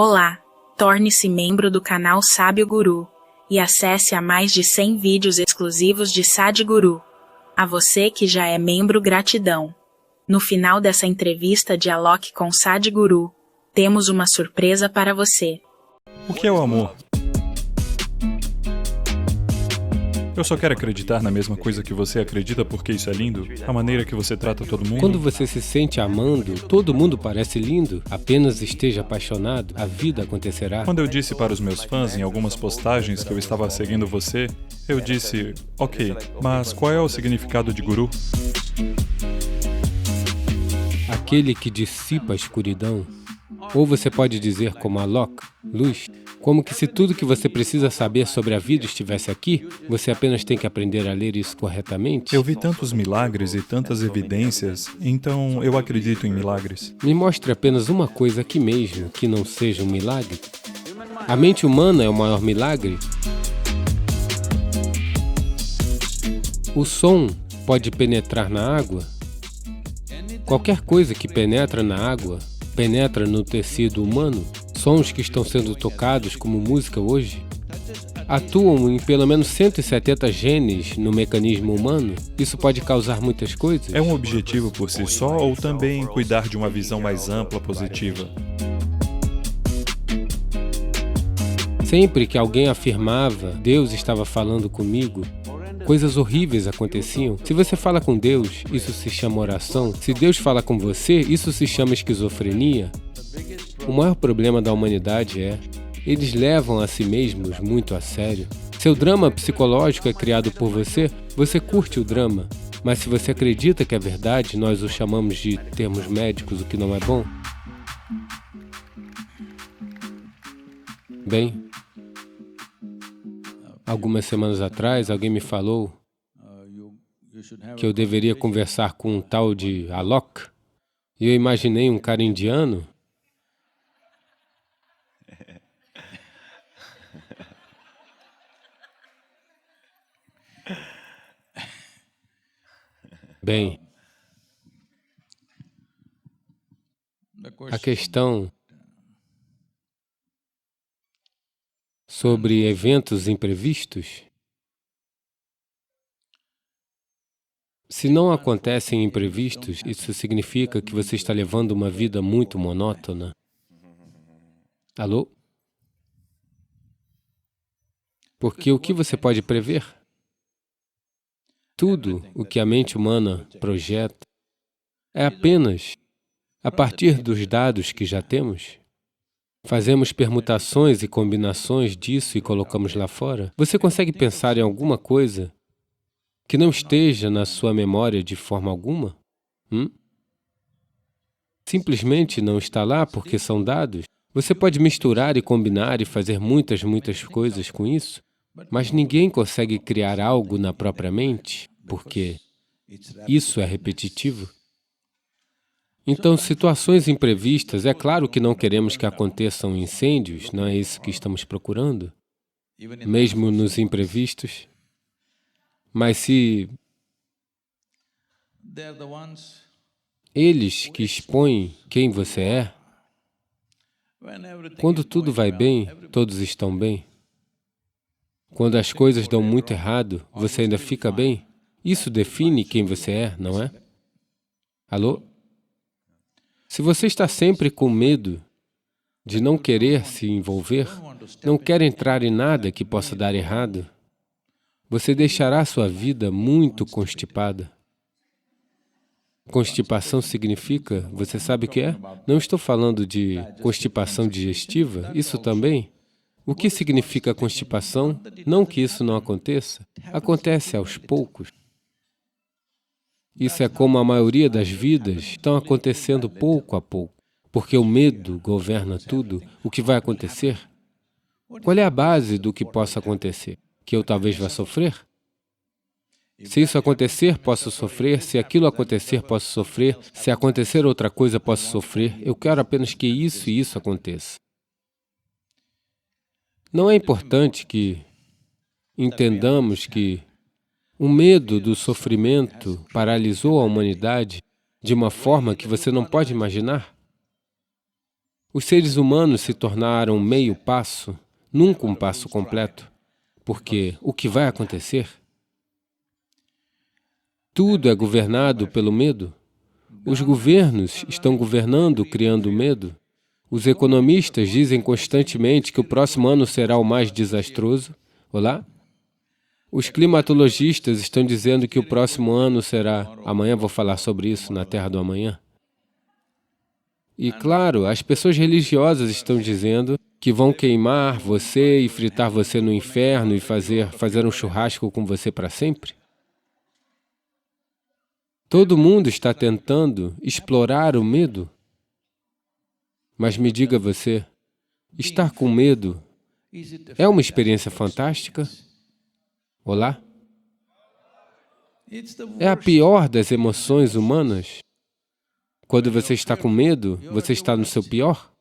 Olá! Torne-se membro do canal Sábio Guru e acesse a mais de 100 vídeos exclusivos de Sadhguru. A você que já é membro, gratidão. No final dessa entrevista de Alok com Sadhguru, temos uma surpresa para você. O que é o amor? Eu só quero acreditar na mesma coisa que você acredita porque isso é lindo, a maneira que você trata todo mundo. Quando você se sente amando, todo mundo parece lindo. Apenas esteja apaixonado, a vida acontecerá. Quando eu disse para os meus fãs em algumas postagens que eu estava seguindo você, eu disse, ok, mas qual é o significado de guru? Aquele que dissipa a escuridão. Ou você pode dizer como Alok, luz, como que se tudo que você precisa saber sobre a vida estivesse aqui, você apenas tem que aprender a ler isso corretamente. Eu vi tantos milagres e tantas evidências, então eu acredito em milagres. Me mostre apenas uma coisa aqui mesmo que não seja um milagre. A mente humana é o maior milagre. O som pode penetrar na água. Qualquer coisa que penetra na água, penetra no tecido humano. Sons que estão sendo tocados como música hoje atuam em pelo menos 170 genes no mecanismo humano. Isso pode causar muitas coisas. É um objetivo por si só ou também cuidar de uma visão mais ampla, positiva? Sempre que alguém afirmava, Deus estava falando comigo, coisas horríveis aconteciam. Se você fala com Deus, isso se chama oração. Se Deus fala com você, isso se chama esquizofrenia. O maior problema da humanidade é, eles levam a si mesmos muito a sério. Seu drama psicológico é criado por você, você curte o drama. Mas se você acredita que é verdade, nós o chamamos de termos médicos, o que não é bom. Bem, algumas semanas atrás, alguém me falou que eu deveria conversar com um tal de Alok. E eu imaginei um cara indiano. Bem, a questão sobre eventos imprevistos, se não acontecem imprevistos, isso significa que você está levando uma vida muito monótona. Alô? Porque o que você pode prever? Tudo o que a mente humana projeta é apenas a partir dos dados que já temos. Fazemos permutações e combinações disso e colocamos lá fora. Você consegue pensar em alguma coisa que não esteja na sua memória de forma alguma? Simplesmente não está lá porque são dados. Você pode misturar e combinar e fazer muitas coisas com isso, mas ninguém consegue criar algo na própria mente, porque isso é repetitivo. Então, situações imprevistas, é claro que não queremos que aconteçam incêndios, não é isso que estamos procurando, mesmo nos imprevistos. Mas se eles que expõem quem você é, quando tudo vai bem, todos estão bem. Quando as coisas dão muito errado, você ainda fica bem. Isso define quem você é, não é? Alô? Se você está sempre com medo de não querer se envolver, não quer entrar em nada que possa dar errado, você deixará sua vida muito constipada. Constipação significa, você sabe o que é? Não estou falando de constipação digestiva, isso também. O que significa constipação? Não que isso não aconteça, acontece aos poucos. Isso é como a maioria das vidas estão acontecendo pouco a pouco, porque o medo governa tudo. O que vai acontecer? Qual é a base do que possa acontecer? Que eu talvez vá sofrer? Se isso acontecer, posso sofrer. Se aquilo acontecer, posso sofrer. Se acontecer outra coisa, posso sofrer. Eu quero apenas que isso e isso aconteça. Não é importante que entendamos que o medo do sofrimento paralisou a humanidade de uma forma que você não pode imaginar? Os seres humanos se tornaram meio passo, nunca um passo completo, porque o que vai acontecer? Tudo é governado pelo medo. Os governos estão governando, criando medo. Os economistas dizem constantemente que o próximo ano será o mais desastroso. Olá? Os climatologistas estão dizendo que o próximo ano será... Amanhã vou falar sobre isso na Terra do Amanhã. E claro, as pessoas religiosas estão dizendo que vão queimar você e fritar você no inferno e fazer um churrasco com você para sempre. Todo mundo está tentando explorar o medo. Mas me diga você, estar com medo é uma experiência fantástica? Olá? É a pior das emoções humanas. Quando você está com medo, você está no seu pior.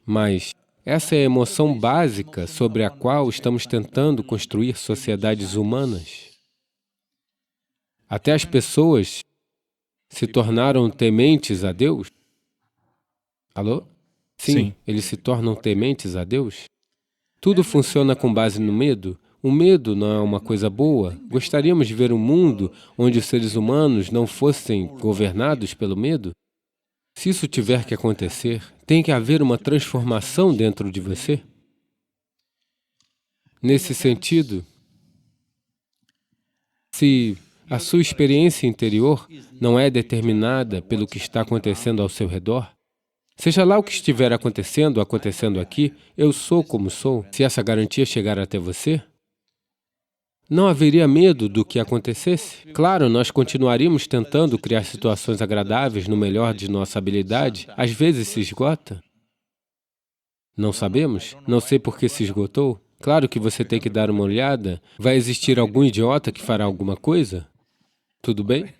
Mas essa é a emoção básica sobre a qual estamos tentando construir sociedades humanas. Até as pessoas se tornaram tementes a Deus. Alô? Sim, eles se tornam tementes a Deus. Tudo funciona com base no medo. O medo não é uma coisa boa. Gostaríamos de ver um mundo onde os seres humanos não fossem governados pelo medo? Se isso tiver que acontecer, tem que haver uma transformação dentro de você. Nesse sentido, se a sua experiência interior não é determinada pelo que está acontecendo ao seu redor, seja lá o que estiver acontecendo aqui, eu sou como sou. Se essa garantia chegar até você, não haveria medo do que acontecesse. Claro, nós continuaríamos tentando criar situações agradáveis no melhor de nossa habilidade. Às vezes se esgota. Não sabemos. Não sei por que se esgotou. Claro que você tem que dar uma olhada. Vai existir algum idiota que fará alguma coisa? Tudo bem?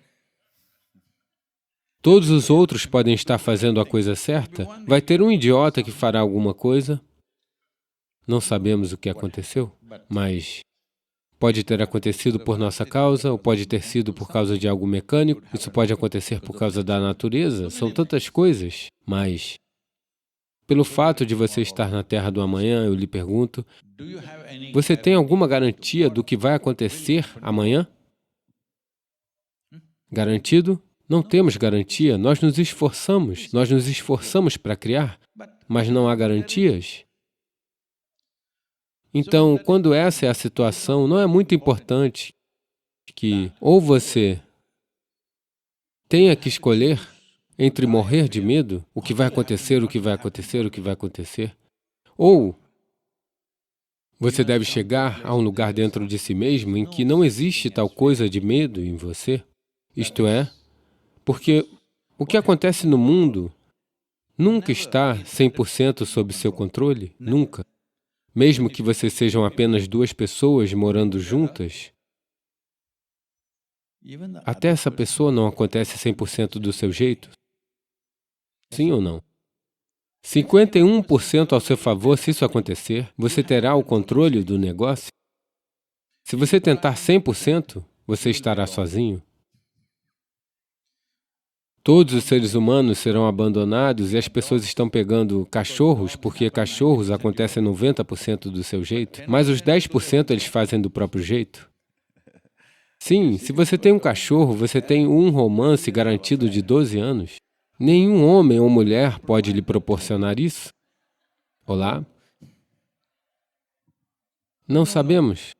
Todos os outros podem estar fazendo a coisa certa. Vai ter um idiota que fará alguma coisa. Não sabemos o que aconteceu, mas pode ter acontecido por nossa causa, ou pode ter sido por causa de algo mecânico. Isso pode acontecer por causa da natureza. São tantas coisas, mas pelo fato de você estar na Terra do Amanhã, eu lhe pergunto, você tem alguma garantia do que vai acontecer amanhã? Garantido? Não temos garantia, nós nos esforçamos para criar, mas não há garantias. Então, quando essa é a situação, não é muito importante que ou você tenha que escolher entre morrer de medo, o que vai acontecer, o que vai acontecer, o que vai acontecer, ou você deve chegar a um lugar dentro de si mesmo em que não existe tal coisa de medo em você, isto é, porque o que acontece no mundo nunca está 100% sob seu controle, nunca. Mesmo que vocês sejam apenas duas pessoas morando juntas, até essa pessoa não acontece 100% do seu jeito. Sim ou não? 51% ao seu favor, se isso acontecer, você terá o controle do negócio. Se você tentar 100%, você estará sozinho. Todos os seres humanos serão abandonados e as pessoas estão pegando cachorros, porque cachorros acontecem 90% do seu jeito, mas os 10% eles fazem do próprio jeito. Sim, se você tem um cachorro, você tem um romance garantido de 12 anos. Nenhum homem ou mulher pode lhe proporcionar isso. Olá? Não sabemos.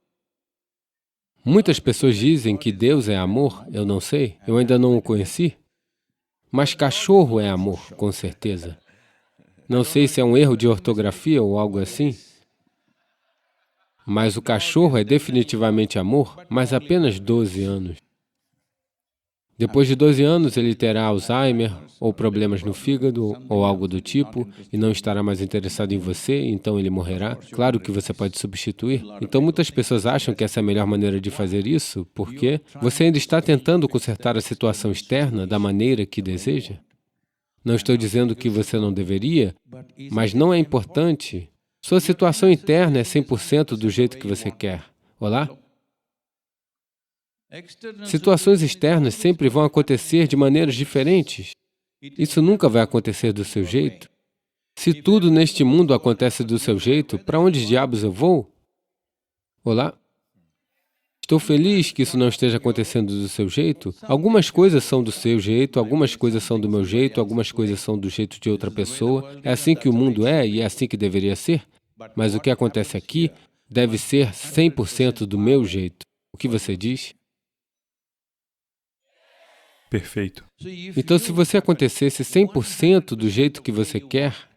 Muitas pessoas dizem que Deus é amor, eu não sei, eu ainda não o conheci. Mas cachorro é amor, com certeza. Não sei se é um erro de ortografia ou algo assim, mas o cachorro é definitivamente amor, mas apenas 12 anos. Depois de 12 anos, ele terá Alzheimer, ou problemas no fígado, ou algo do tipo, e não estará mais interessado em você, então ele morrerá. Claro que você pode substituir. Então, muitas pessoas acham que essa é a melhor maneira de fazer isso, porque você ainda está tentando consertar a situação externa da maneira que deseja. Não estou dizendo que você não deveria, mas não é importante. Sua situação interna é 100% do jeito que você quer. Olá? Situações externas sempre vão acontecer de maneiras diferentes. Isso nunca vai acontecer do seu jeito. Se tudo neste mundo acontece do seu jeito, para onde diabos eu vou? Olá? Estou feliz que isso não esteja acontecendo do seu jeito. Algumas coisas são do seu jeito, algumas coisas são do meu jeito, algumas coisas são do jeito de outra pessoa. É assim que o mundo é e é assim que deveria ser. Mas o que acontece aqui deve ser 100% do meu jeito. O que você diz? Perfeito. Então, se você acontecesse 100% do jeito que você quer,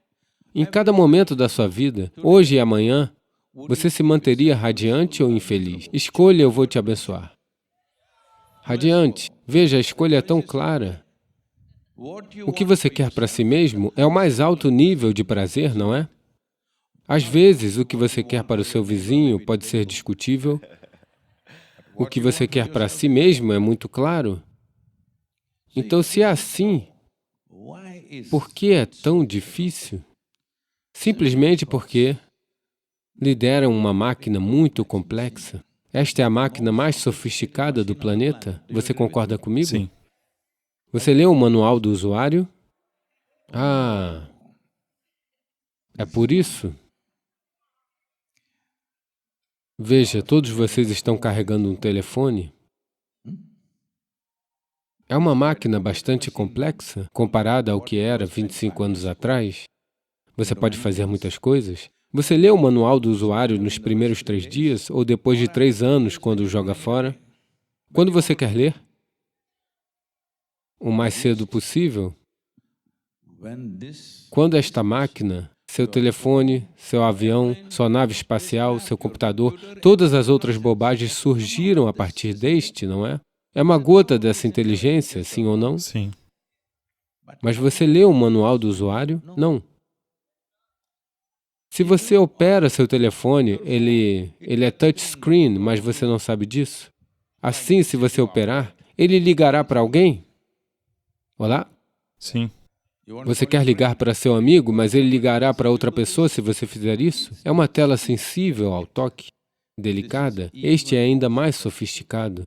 em cada momento da sua vida, hoje e amanhã, você se manteria radiante ou infeliz? Escolha, eu vou te abençoar. Radiante. Veja, a escolha é tão clara. O que você quer para si mesmo é o mais alto nível de prazer, não é? Às vezes, o que você quer para o seu vizinho pode ser discutível. O que você quer para si mesmo é muito claro. Então, se é assim, por que é tão difícil? Simplesmente porque lideram uma máquina muito complexa. Esta é a máquina mais sofisticada do planeta. Você concorda comigo? Sim. Você leu o manual do usuário? Ah, é por isso? Veja, todos vocês estão carregando um telefone. É uma máquina bastante complexa, comparada ao que era 25 anos atrás. Você pode fazer muitas coisas. Você lê o manual do usuário nos primeiros 3 dias ou depois de 3 anos, quando o joga fora? Quando você quer ler? O mais cedo possível? Quando esta máquina, seu telefone, seu avião, sua nave espacial, seu computador, todas as outras bobagens surgiram a partir deste, não é? É uma gota dessa inteligência, sim ou não? Sim. Mas você leu o manual do usuário? Não. Se você opera seu telefone, ele é touchscreen, mas você não sabe disso. Assim, se você operar, ele ligará para alguém? Olá? Sim. Você quer ligar para seu amigo, mas ele ligará para outra pessoa se você fizer isso? É uma tela sensível ao toque, delicada. Este é ainda mais sofisticado.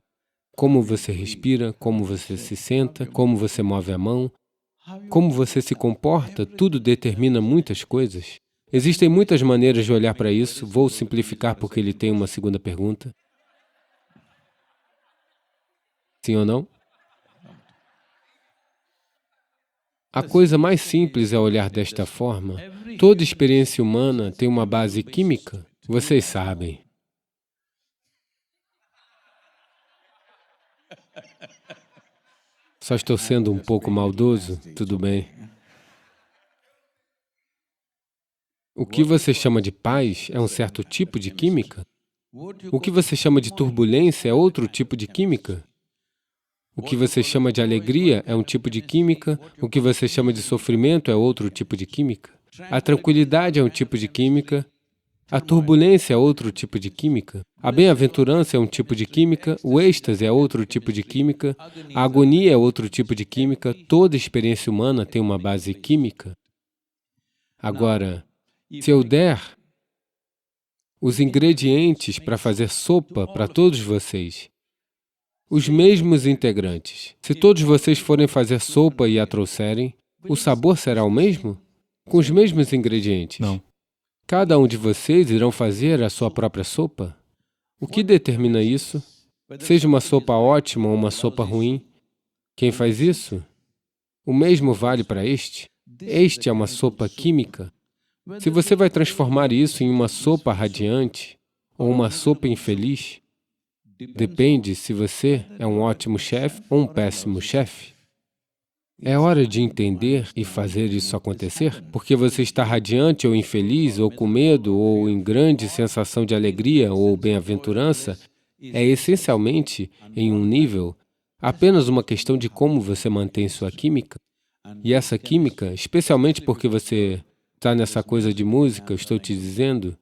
Como você respira, como você se senta, como você move a mão, como você se comporta, tudo determina muitas coisas. Existem muitas maneiras de olhar para isso. Vou simplificar porque ele tem uma segunda pergunta. Sim ou não? A coisa mais simples é olhar desta forma. Toda experiência humana tem uma base química. Vocês sabem. Só estou sendo um pouco maldoso, tudo bem. O que você chama de paz é um certo tipo de química. O que você chama de turbulência é outro tipo de química. O que você chama de alegria é um tipo de química. O que você chama de sofrimento é outro tipo de química. A tranquilidade é um tipo de química. A turbulência é outro tipo de química. A bem-aventurança é um tipo de química. O êxtase é outro tipo de química. A agonia é outro tipo de química. Toda experiência humana tem uma base química. Agora, se eu der os ingredientes para fazer sopa para todos vocês, os mesmos integrantes, se todos vocês forem fazer sopa e a trouxerem, o sabor será o mesmo? Com os mesmos ingredientes? Não. Cada um de vocês irão fazer a sua própria sopa? O que determina isso? Seja uma sopa ótima ou uma sopa ruim, quem faz isso? O mesmo vale para este. Este é uma sopa química. Se você vai transformar isso em uma sopa radiante ou uma sopa infeliz, depende se você é um ótimo chefe ou um péssimo chefe. É hora de entender e fazer isso acontecer, porque você está radiante ou infeliz, ou com medo, ou em grande sensação de alegria ou bem-aventurança, é essencialmente, em um nível, apenas uma questão de como você mantém sua química. E essa química, especialmente porque você está nessa coisa de música, eu estou te dizendo,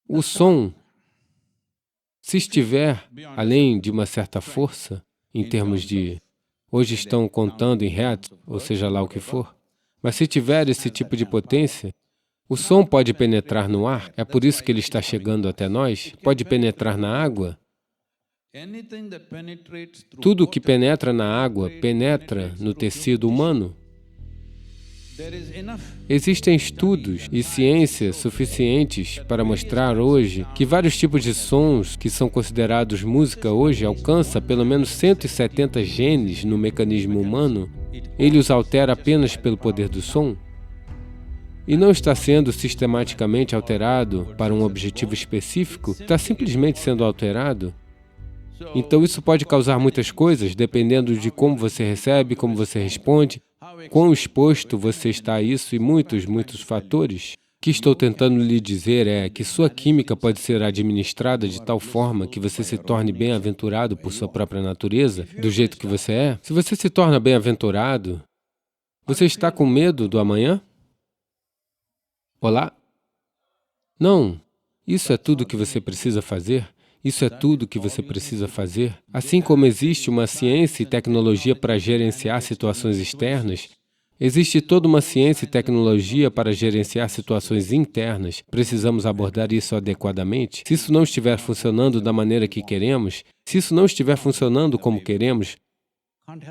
o som, se estiver além de uma certa força, em termos de, hoje estão contando em hertz, ou seja lá o que for, mas se tiver esse tipo de potência, o som pode penetrar no ar, é por isso que ele está chegando até nós, pode penetrar na água. Tudo que penetra na água penetra no tecido humano. Existem estudos e ciência suficientes para mostrar hoje que vários tipos de sons que são considerados música hoje alcançam pelo menos 170 genes no mecanismo humano. Ele os altera apenas pelo poder do som e não está sendo sistematicamente alterado para um objetivo específico, está simplesmente sendo alterado. Então isso pode causar muitas coisas, dependendo de como você recebe, como você responde, quão exposto você está a isso e muitos fatores. O que estou tentando lhe dizer é que sua química pode ser administrada de tal forma que você se torne bem-aventurado por sua própria natureza, do jeito que você é. Se você se torna bem-aventurado, você está com medo do amanhã? Olá? Não. Isso é tudo que você precisa fazer. Isso é tudo que você precisa fazer. Assim como existe uma ciência e tecnologia para gerenciar situações externas, existe toda uma ciência e tecnologia para gerenciar situações internas. Precisamos abordar isso adequadamente. Se isso não estiver funcionando da maneira que queremos, se isso não estiver funcionando como queremos,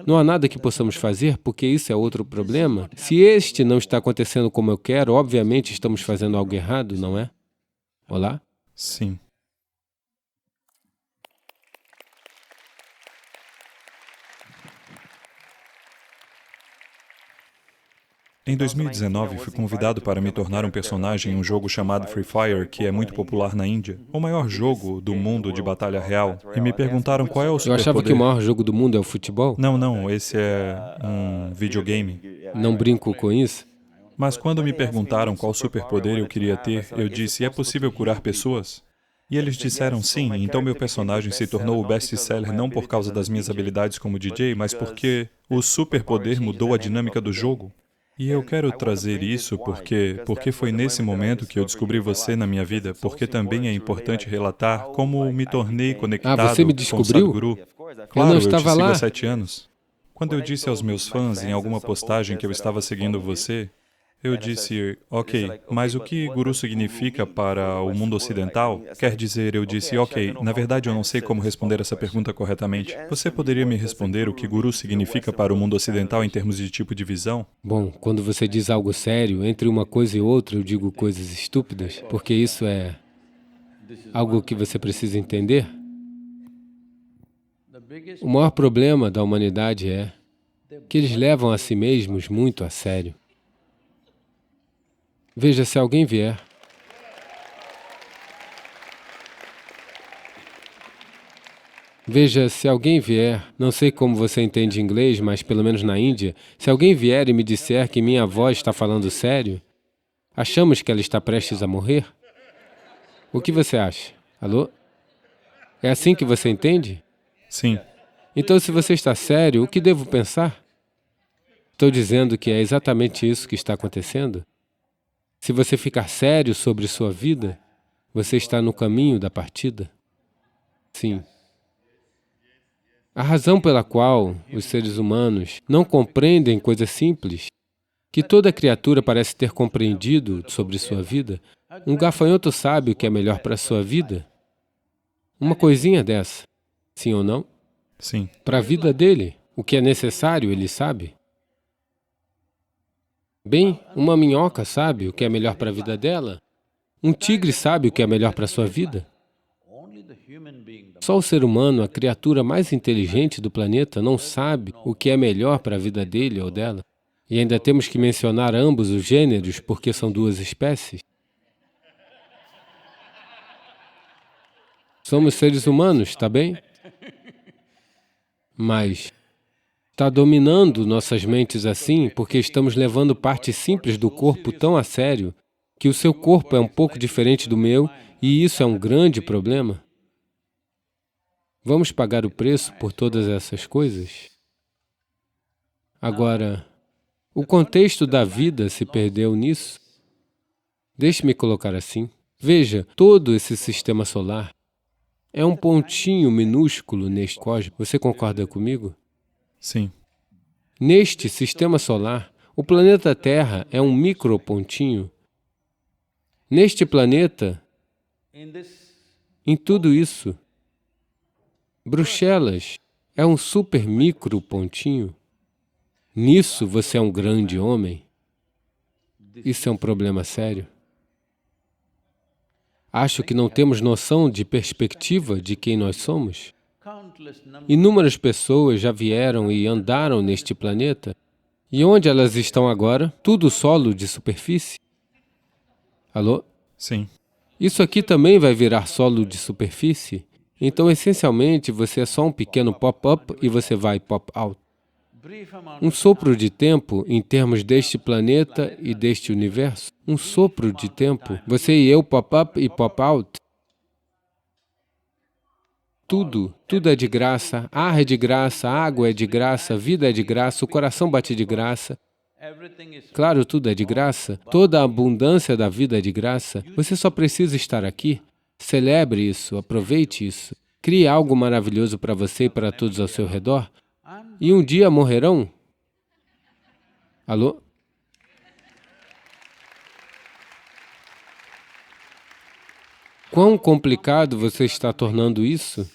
não há nada que possamos fazer, porque isso é outro problema. Se este não está acontecendo como eu quero, obviamente estamos fazendo algo errado, não é? Olá? Sim. Em 2019, fui convidado para me tornar um personagem em um jogo chamado Free Fire, que é muito popular na Índia, o maior jogo do mundo de batalha real, e me perguntaram qual é o Eu superpoder. achava que o maior jogo do mundo é o futebol. Não, esse é um videogame. Não brinco com isso. Mas quando me perguntaram qual superpoder eu queria ter, eu disse, é possível curar pessoas? E eles disseram sim, então meu personagem se tornou o best-seller não por causa das minhas habilidades como DJ, mas porque o superpoder mudou a dinâmica do jogo. E eu quero trazer isso porque foi nesse momento que eu descobri você na minha vida, porque também é importante relatar como me tornei conectado você me com descobriu? Sadhguru. Eu Claro, não eu te estava sigo lá. há 7 anos. Quando eu disse aos meus fãs em alguma postagem que eu estava seguindo você, eu disse, ok, mas o que Guru significa para o mundo ocidental? Quer dizer, eu disse, ok, na verdade eu não sei como responder essa pergunta corretamente. Você poderia me responder o que Guru significa para o mundo ocidental em termos de tipo de visão? Bom, quando você diz algo sério, entre uma coisa e outra eu digo coisas estúpidas, porque isso é algo que você precisa entender. O maior problema da humanidade é que eles levam a si mesmos muito a sério. Veja, se alguém vier não sei como você entende inglês, mas pelo menos na Índia, se alguém vier e me disser que minha avó está falando sério, achamos que ela está prestes a morrer? O que você acha? Alô? É assim que você entende? Sim. Então, se você está sério, o que devo pensar? Estou dizendo que é exatamente isso que está acontecendo. Se você ficar sério sobre sua vida, você está no caminho da partida. Sim. A razão pela qual os seres humanos não compreendem coisas simples, que toda criatura parece ter compreendido sobre sua vida, um gafanhoto sabe o que é melhor para a sua vida? Uma coisinha dessa, sim ou não? Sim. Para a vida dele, o que é necessário, ele sabe. Bem, uma minhoca sabe o que é melhor para a vida dela? Um tigre sabe o que é melhor para a sua vida? Só o ser humano, a criatura mais inteligente do planeta, não sabe o que é melhor para a vida dele ou dela. E ainda temos que mencionar ambos os gêneros, porque são duas espécies. Somos seres humanos, tá bem? Mas está dominando nossas mentes assim porque estamos levando partes simples do corpo tão a sério que o seu corpo é um pouco diferente do meu e isso é um grande problema. Vamos pagar o preço por todas essas coisas? Agora, o contexto da vida se perdeu nisso? Deixe-me colocar assim. Veja, todo esse sistema solar é um pontinho minúsculo neste cosmos. Você concorda comigo? Sim. Neste sistema solar, o planeta Terra é um micropontinho. Neste planeta, em tudo isso, Bruxelas é um super micro pontinho. Nisso você é um grande homem. Isso é um problema sério. Acho que não temos noção de perspectiva de quem nós somos. Inúmeras pessoas já vieram e andaram neste planeta. E onde elas estão agora? Tudo solo de superfície. Alô? Sim. Isso aqui também vai virar solo de superfície? Então, essencialmente, você é só um pequeno pop-up e você vai pop-out. Um sopro de tempo em termos deste planeta e deste universo. Um sopro de tempo. Você e eu pop-up e pop-out. Tudo é de graça. Ar é de graça, água é de graça, vida é de graça, o coração bate de graça. Claro, tudo é de graça. Toda a abundância da vida é de graça. Você só precisa estar aqui. Celebre isso, aproveite isso. Crie algo maravilhoso para você e para todos ao seu redor. E um dia morrerão. Alô? Quão complicado você está tornando isso?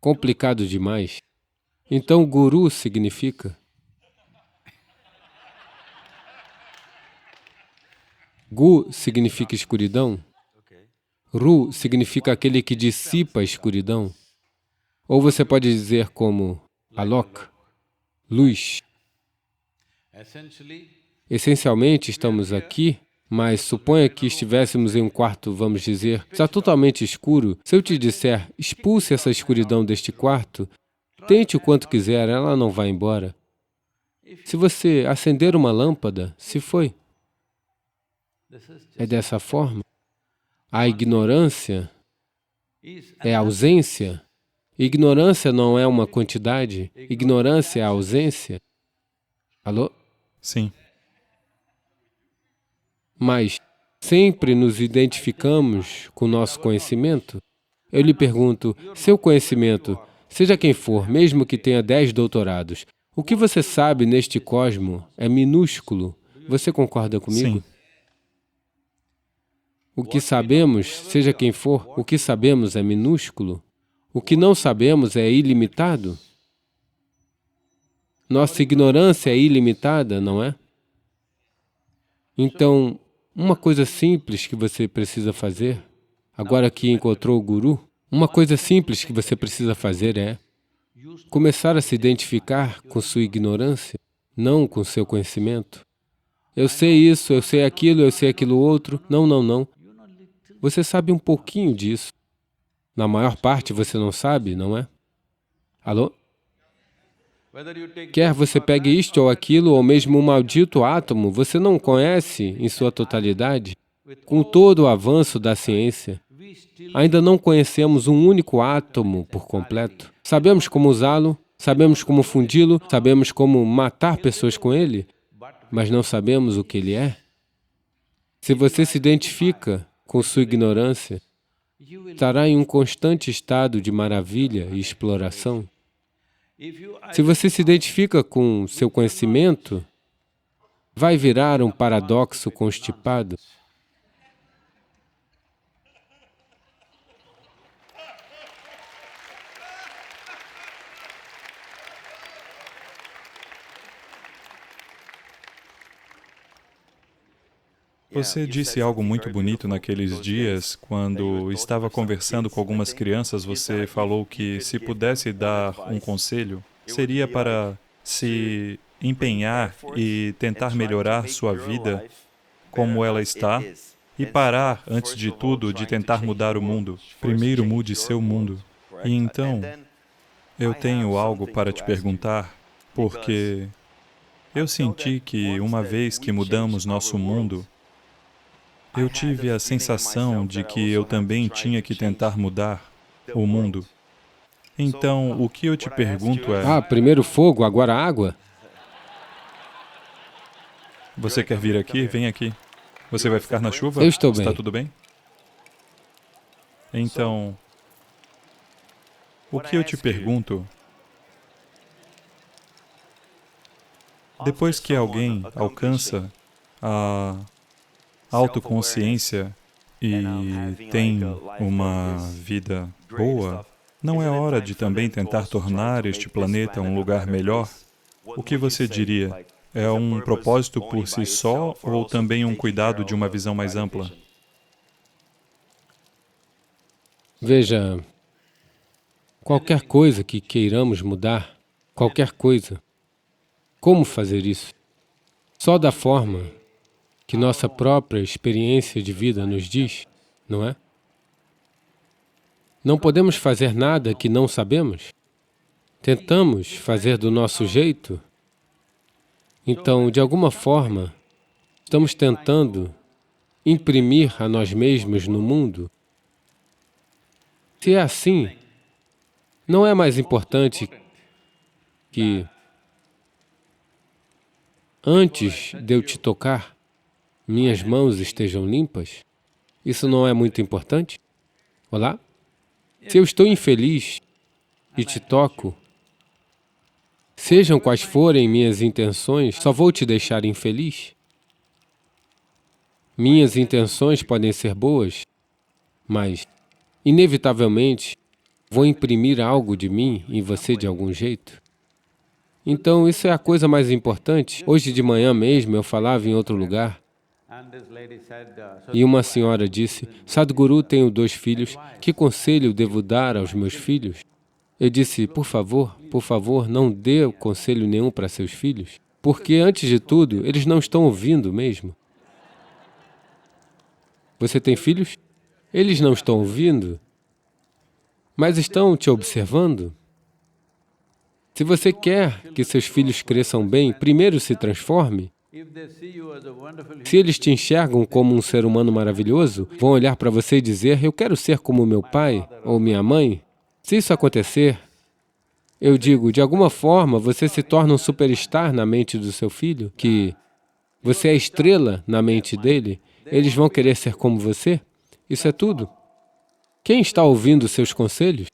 Complicado demais. Então, guru significa? Gu significa escuridão. Ru significa aquele que dissipa a escuridão. Ou você pode dizer como Alok, luz. Essencialmente, estamos aqui, mas suponha que estivéssemos em um quarto, vamos dizer, está totalmente escuro. Se eu te disser, expulse essa escuridão deste quarto, tente o quanto quiser, ela não vai embora. Se você acender uma lâmpada, se foi. É dessa forma. A ignorância é ausência. Ignorância não é uma quantidade. Ignorância é a ausência. Alô? Sim. Mas sempre nos identificamos com o nosso conhecimento. Eu lhe pergunto, seu conhecimento, seja quem for, mesmo que tenha 10 doutorados, o que você sabe neste cosmo é minúsculo. Você concorda comigo? Sim. O que sabemos, seja quem for, o que sabemos é minúsculo. O que não sabemos é ilimitado. Nossa ignorância é ilimitada, não é? Então, uma coisa simples que você precisa fazer, agora que encontrou o Guru, uma coisa simples que você precisa fazer é começar a se identificar com sua ignorância, não com seu conhecimento. Eu sei isso, eu sei aquilo outro. Não, não, não. Você sabe um pouquinho disso. Na maior parte você não sabe, não é? Alô? Quer você pegue isto ou aquilo, ou mesmo um maldito átomo, você não conhece em sua totalidade. Com todo o avanço da ciência, ainda não conhecemos um único átomo por completo. Sabemos como usá-lo, sabemos como fundi-lo, sabemos como matar pessoas com ele, mas não sabemos o que ele é. Se você se identifica com sua ignorância, estará em um constante estado de maravilha e exploração. Se você se identifica com seu conhecimento, vai virar um paradoxo constipado. Você disse algo muito bonito naqueles dias, quando estava conversando com algumas crianças, você falou que se pudesse dar um conselho, seria para se empenhar e tentar melhorar sua vida como ela está e parar, antes de tudo, de tentar mudar o mundo. Primeiro mude seu mundo. E então, eu tenho algo para te perguntar, porque eu senti que uma vez que mudamos nosso mundo, eu tive a sensação de que eu também tinha que tentar mudar o mundo. Então, o que eu te pergunto é... primeiro fogo, agora água? Você quer vir aqui? Vem aqui. Você vai ficar na chuva? Eu estou bem. Está tudo bem? Então, o que eu te pergunto... Depois que alguém alcança a autoconsciência e tem uma vida boa, não é hora de também tentar tornar este planeta um lugar melhor? O que você diria? é um propósito por si só ou também um cuidado de uma visão mais ampla? Veja, qualquer coisa que queiramos mudar, qualquer coisa, como fazer isso? Só da forma que nossa própria experiência de vida nos diz, não é? Não podemos fazer nada que não sabemos. Tentamos fazer do nosso jeito. Então, de alguma forma, estamos tentando imprimir a nós mesmos no mundo. Se é assim, não é mais importante que, antes de eu te tocar, minhas mãos estejam limpas? Isso não é muito importante? Olá? Se eu estou infeliz e te toco, sejam quais forem minhas intenções, só vou te deixar infeliz? Minhas intenções podem ser boas, mas, inevitavelmente, vou imprimir algo de mim em você de algum jeito. Então, isso é a coisa mais importante. Hoje de manhã mesmo eu falava em outro lugar e uma senhora disse, Sadhguru, tenho 2 filhos, que conselho devo dar aos meus filhos? Eu disse, por favor, não dê conselho nenhum para seus filhos, porque, antes de tudo, eles não estão ouvindo mesmo. Você tem filhos? Eles não estão ouvindo, mas estão te observando. Se você quer que seus filhos cresçam bem, primeiro se transforme. Se eles te enxergam como um ser humano maravilhoso, vão olhar para você e dizer, eu quero ser como meu pai ou minha mãe. Se isso acontecer, eu digo, de alguma forma, você se torna um superstar na mente do seu filho, que você é estrela na mente dele, eles vão querer ser como você? Isso é tudo. Quem está ouvindo seus conselhos?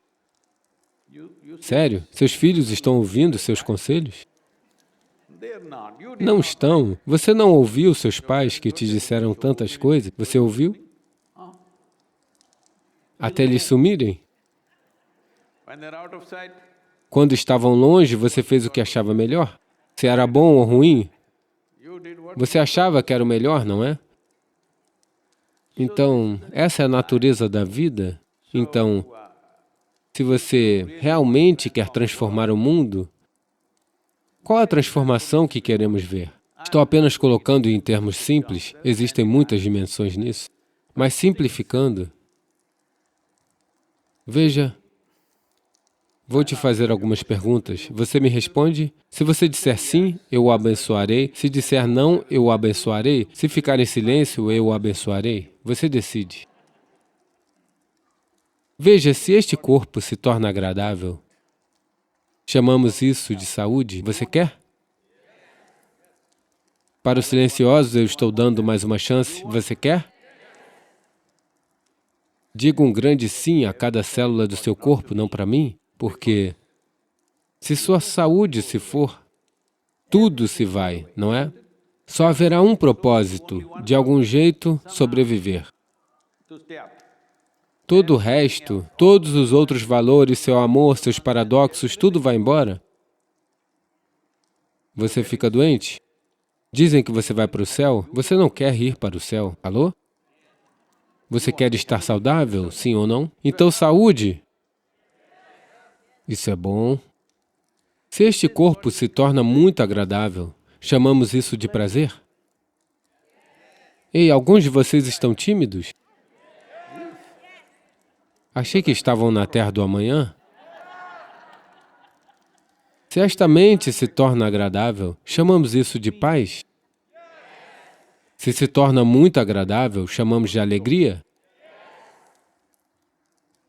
Sério? Seus filhos estão ouvindo seus conselhos? Não estão. Você não ouviu seus pais que te disseram tantas coisas? Você ouviu? Até eles sumirem? Quando estavam longe, você fez o que achava melhor? Se era bom ou ruim? Você achava que era o melhor, não é? Então, essa é a natureza da vida. Então, se você realmente quer transformar o mundo, qual a transformação que queremos ver? Estou apenas colocando em termos simples, existem muitas dimensões nisso, mas simplificando, veja, vou te fazer algumas perguntas, você me responde? Se você disser sim, eu o abençoarei, se disser não, eu o abençoarei, se ficar em silêncio, eu o abençoarei, você decide. Veja, se este corpo se torna agradável, chamamos isso de saúde. Você quer? Para os silenciosos, eu estou dando mais uma chance. Você quer? Diga um grande sim a cada célula do seu corpo, não para mim, porque se sua saúde se for, tudo se vai, não é? Só haverá um propósito, de algum jeito, sobreviver. Todo o resto, todos os outros valores, seu amor, seus paradoxos, tudo vai embora. Você fica doente? Dizem que você vai para o céu, você não quer ir para o céu, alô? Você quer estar saudável, sim ou não? Então, saúde. Isso é bom. Se este corpo se torna muito agradável, chamamos isso de prazer? Ei, alguns de vocês estão tímidos? Achei que estavam na terra do amanhã. Se esta mente se torna agradável, chamamos isso de paz? Se se torna muito agradável, chamamos de alegria?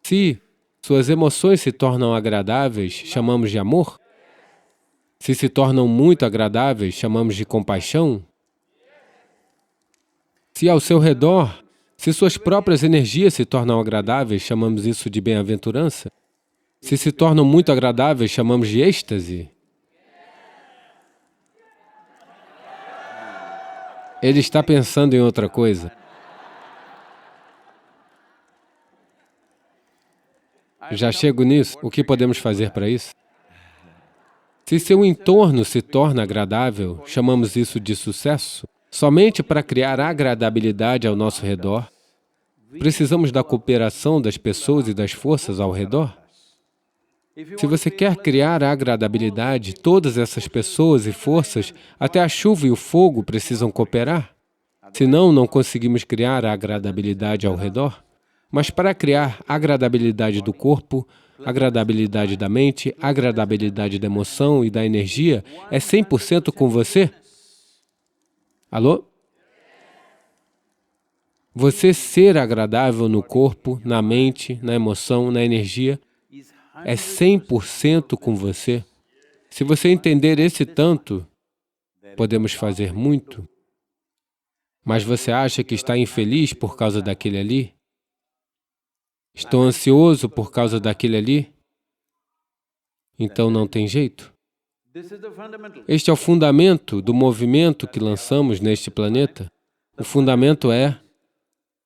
Se suas emoções se tornam agradáveis, chamamos de amor? Se se tornam muito agradáveis, chamamos de compaixão? Se ao seu redor, se suas próprias energias se tornam agradáveis, chamamos isso de bem-aventurança? Se se tornam muito agradáveis, chamamos de êxtase? Ele está pensando em outra coisa. Já chego nisso. O que podemos fazer para isso? Se seu entorno se torna agradável, chamamos isso de sucesso. Somente para criar agradabilidade ao nosso redor, precisamos da cooperação das pessoas e das forças ao redor. Se você quer criar agradabilidade, todas essas pessoas e forças, até a chuva e o fogo precisam cooperar. Senão, não conseguimos criar agradabilidade ao redor. Mas para criar agradabilidade do corpo, agradabilidade da mente, agradabilidade da emoção e da energia, é 100% com você? Alô? Você ser agradável no corpo, na mente, na emoção, na energia, é 100% com você. Se você entender esse tanto, podemos fazer muito. Mas você acha que está infeliz por causa daquele ali? Estou ansioso por causa daquele ali? Então não tem jeito. Este é o fundamento do movimento que lançamos neste planeta. O fundamento é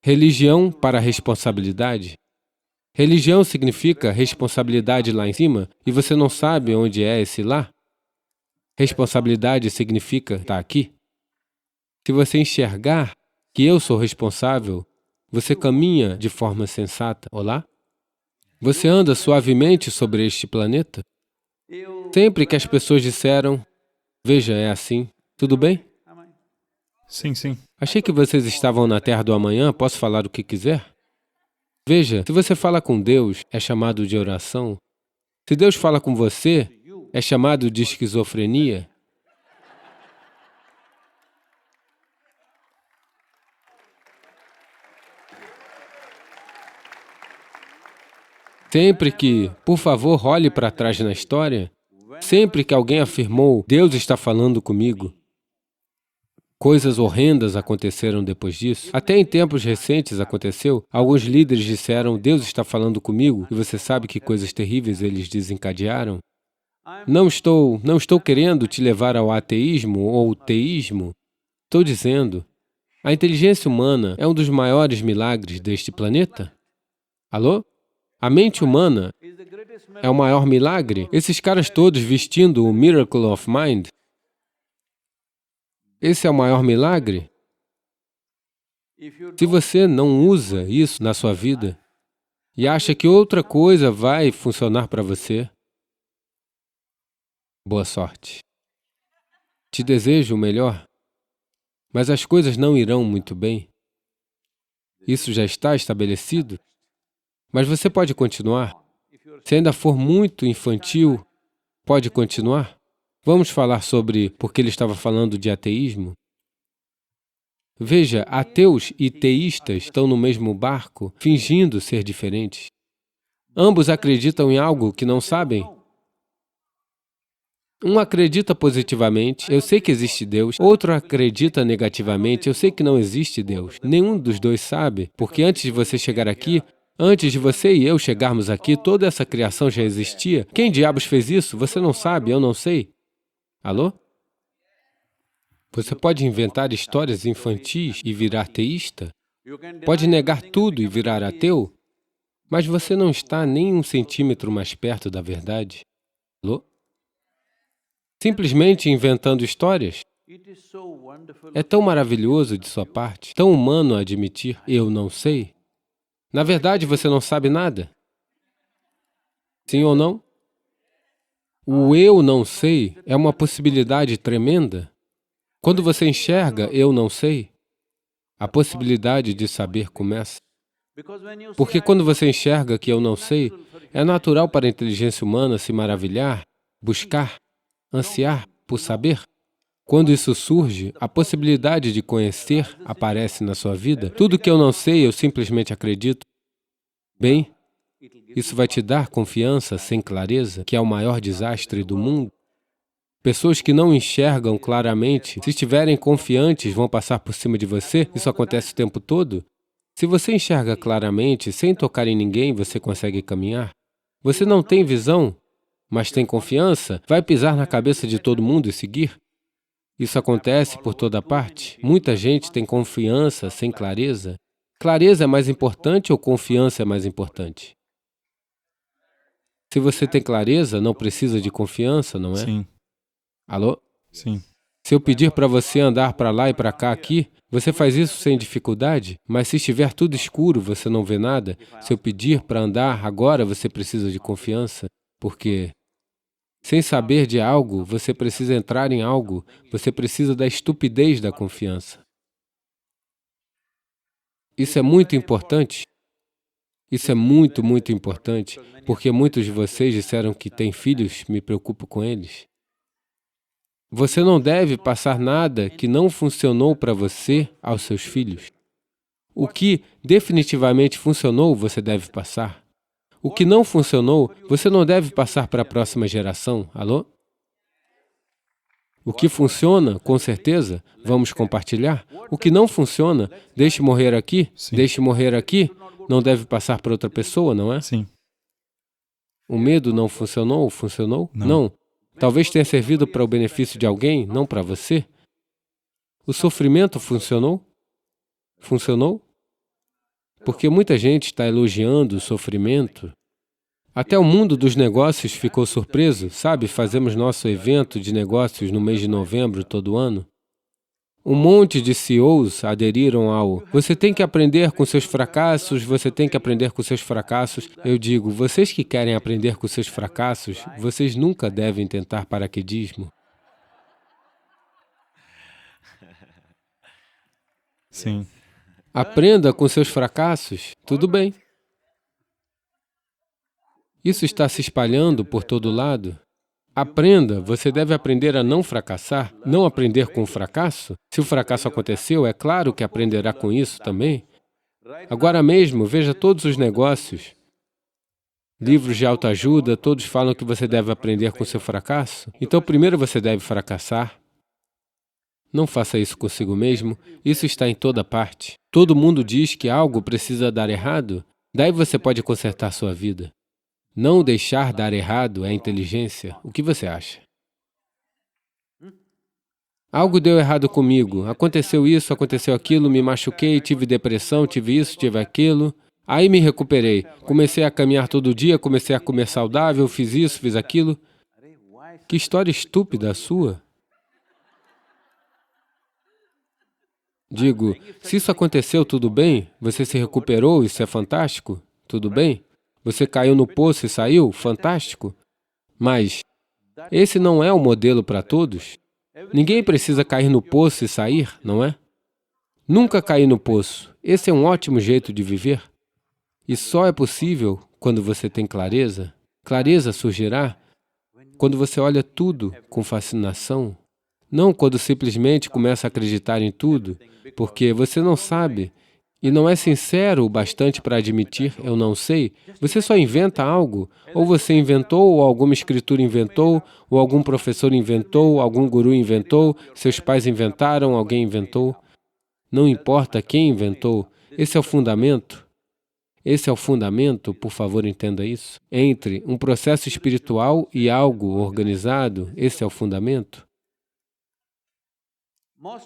religião para responsabilidade. Religião significa responsabilidade lá em cima, e você não sabe onde é esse lá? Responsabilidade significa estar aqui. Se você enxergar que eu sou responsável, você caminha de forma sensata. Olá? Você anda suavemente sobre este planeta? Sempre que as pessoas disseram, veja, é assim, tudo bem? Sim, sim. Achei que vocês estavam na terra do amanhã, posso falar o que quiser? Veja, se você fala com Deus, é chamado de oração. Se Deus fala com você, é chamado de esquizofrenia. Sempre que, por favor, olhe para trás na história, sempre que alguém afirmou, Deus está falando comigo, coisas horrendas aconteceram depois disso. Até em tempos recentes aconteceu, alguns líderes disseram, Deus está falando comigo, e você sabe que coisas terríveis eles desencadearam. Não estou querendo te levar ao ateísmo ou teísmo. Estou dizendo, a inteligência humana é um dos maiores milagres deste planeta. Alô? A mente humana é o maior milagre. Esses caras todos vestindo o Miracle of Mind, esse é o maior milagre. Se você não usa isso na sua vida e acha que outra coisa vai funcionar para você, boa sorte. Te desejo o melhor, mas as coisas não irão muito bem. Isso já está estabelecido. Mas você pode continuar. Se ainda for muito infantil, pode continuar. Vamos falar sobre por que ele estava falando de ateísmo? Veja, ateus e teístas estão no mesmo barco, fingindo ser diferentes. Ambos acreditam em algo que não sabem. Um acredita positivamente, eu sei que existe Deus. Outro acredita negativamente, eu sei que não existe Deus. Nenhum dos dois sabe, porque antes de você chegar aqui, antes de você e eu chegarmos aqui, toda essa criação já existia. Quem diabos fez isso? Você não sabe, eu não sei. Alô? Você pode inventar histórias infantis e virar teísta? Pode negar tudo e virar ateu? Mas você não está nem 1 centímetro mais perto da verdade. Alô? Simplesmente inventando histórias? É tão maravilhoso de sua parte, tão humano admitir, eu não sei. Na verdade, você não sabe nada. Sim ou não? O eu não sei é uma possibilidade tremenda. Quando você enxerga eu não sei, a possibilidade de saber começa. Porque quando você enxerga que eu não sei, é natural para a inteligência humana se maravilhar, buscar, ansiar por saber. Quando isso surge, a possibilidade de conhecer aparece na sua vida. Tudo que eu não sei, eu simplesmente acredito. Bem, isso vai te dar confiança sem clareza, que é o maior desastre do mundo. Pessoas que não enxergam claramente, se estiverem confiantes, vão passar por cima de você. Isso acontece o tempo todo. Se você enxerga claramente, sem tocar em ninguém, você consegue caminhar. Você não tem visão, mas tem confiança, vai pisar na cabeça de todo mundo e seguir. Isso acontece por toda parte. Muita gente tem confiança sem clareza. Clareza é mais importante ou confiança é mais importante? Se você tem clareza, não precisa de confiança, não é? Sim. Alô? Sim. Se eu pedir para você andar para lá e para cá aqui, você faz isso sem dificuldade? Mas se estiver tudo escuro, você não vê nada? Se eu pedir para andar agora, você precisa de confiança, porque sem saber de algo, você precisa entrar em algo, você precisa da estupidez da confiança. Isso é muito importante. Isso é muito, muito importante, porque muitos de vocês disseram que têm filhos, me preocupo com eles. Você não deve passar nada que não funcionou para você aos seus filhos. O que definitivamente funcionou, você deve passar. O que não funcionou, você não deve passar para a próxima geração. Alô? O que funciona, com certeza, vamos compartilhar. O que não funciona, deixe morrer aqui, Sim. deixe morrer aqui, não deve passar para outra pessoa, não é? Sim. O medo não funcionou? Funcionou? Não. Talvez tenha servido para o benefício de alguém, não para você. O sofrimento funcionou? Funcionou? Porque muita gente está elogiando o sofrimento. Até o mundo dos negócios ficou surpreso, sabe? Fazemos nosso evento de negócios no mês de novembro todo ano. Um monte de CEOs aderiram ao você tem que aprender com seus fracassos, você tem que aprender com seus fracassos. Eu digo, vocês que querem aprender com seus fracassos, vocês nunca devem tentar paraquedismo. Sim. Aprenda com seus fracassos, tudo bem. Isso está se espalhando por todo lado. Aprenda, você deve aprender a não fracassar, não aprender com o fracasso. Se o fracasso aconteceu, é claro que aprenderá com isso também. Agora mesmo, veja todos os negócios. Livros de autoajuda, todos falam que você deve aprender com o seu fracasso. Então, primeiro você deve fracassar. Não faça isso consigo mesmo, isso está em toda parte. Todo mundo diz que algo precisa dar errado, daí você pode consertar sua vida. Não deixar dar errado é inteligência. O que você acha? Algo deu errado comigo, aconteceu isso, aconteceu aquilo, me machuquei, tive depressão, tive isso, tive aquilo. Aí me recuperei, comecei a caminhar todo dia, comecei a comer saudável, fiz isso, fiz aquilo. Que história estúpida a sua. Digo, se isso aconteceu, tudo bem? Você se recuperou, isso é fantástico? Tudo bem? Você caiu no poço e saiu? Fantástico. Mas esse não é o modelo para todos. Ninguém precisa cair no poço e sair, não é? Nunca cair no poço. Esse é um ótimo jeito de viver. E só é possível quando você tem clareza. Clareza surgirá quando você olha tudo com fascinação. Não quando simplesmente começa a acreditar em tudo, porque você não sabe. E não é sincero o bastante para admitir, eu não sei, você só inventa algo, ou você inventou, ou alguma escritura inventou, ou algum professor inventou, algum guru inventou, seus pais inventaram, alguém inventou. Não importa quem inventou, esse é o fundamento. Esse é o fundamento, por favor, entenda isso. Entre um processo espiritual e algo organizado, esse é o fundamento.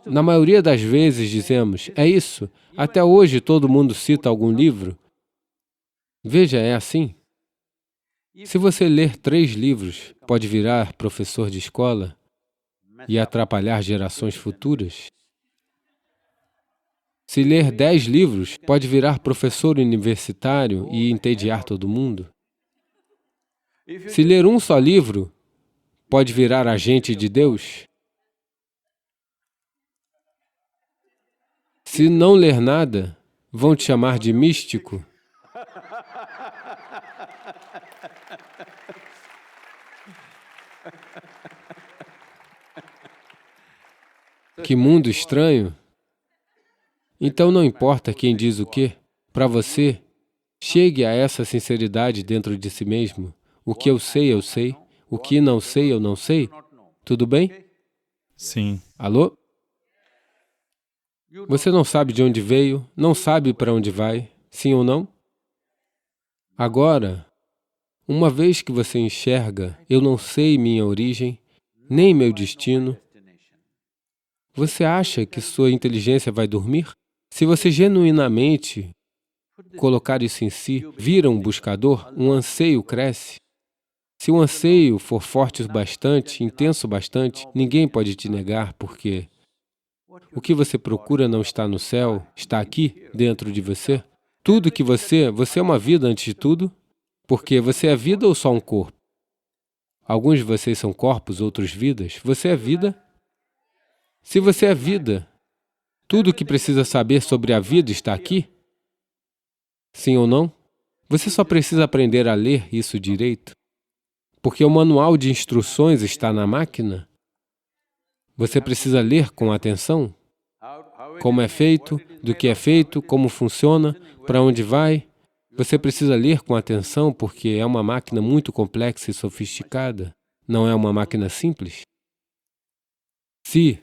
Na maioria das vezes dizemos, é isso. Até hoje todo mundo cita algum livro. Veja, é assim. Se você ler 3 livros, pode virar professor de escola e atrapalhar gerações futuras. Se ler 10 livros, pode virar professor universitário e entediar todo mundo. Se ler um só livro, pode virar agente de Deus. Se não ler nada, vão te chamar de místico. Que mundo estranho! Então não importa quem diz o quê, para você, chegue a essa sinceridade dentro de si mesmo. O que eu sei, eu sei. O que não sei, eu não sei. Tudo bem? Sim. Alô? Você não sabe de onde veio, não sabe para onde vai, sim ou não? Agora, uma vez que você enxerga, eu não sei minha origem, nem meu destino, você acha que sua inteligência vai dormir? Se você genuinamente colocar isso em si, vira um buscador, um anseio cresce. Se o anseio for forte o bastante, intenso o bastante, ninguém pode te negar, porque o que você procura não está no céu, está aqui, dentro de você. Tudo que você é uma vida antes de tudo, porque você é vida ou só um corpo? Alguns de vocês são corpos, outros vidas. Você é vida. Se você é vida, tudo o que precisa saber sobre a vida está aqui? Sim ou não? Você só precisa aprender a ler isso direito, porque o manual de instruções está na máquina. Você precisa ler com atenção como é feito, do que é feito, como funciona, para onde vai. Você precisa ler com atenção, porque é uma máquina muito complexa e sofisticada. Não é uma máquina simples. Se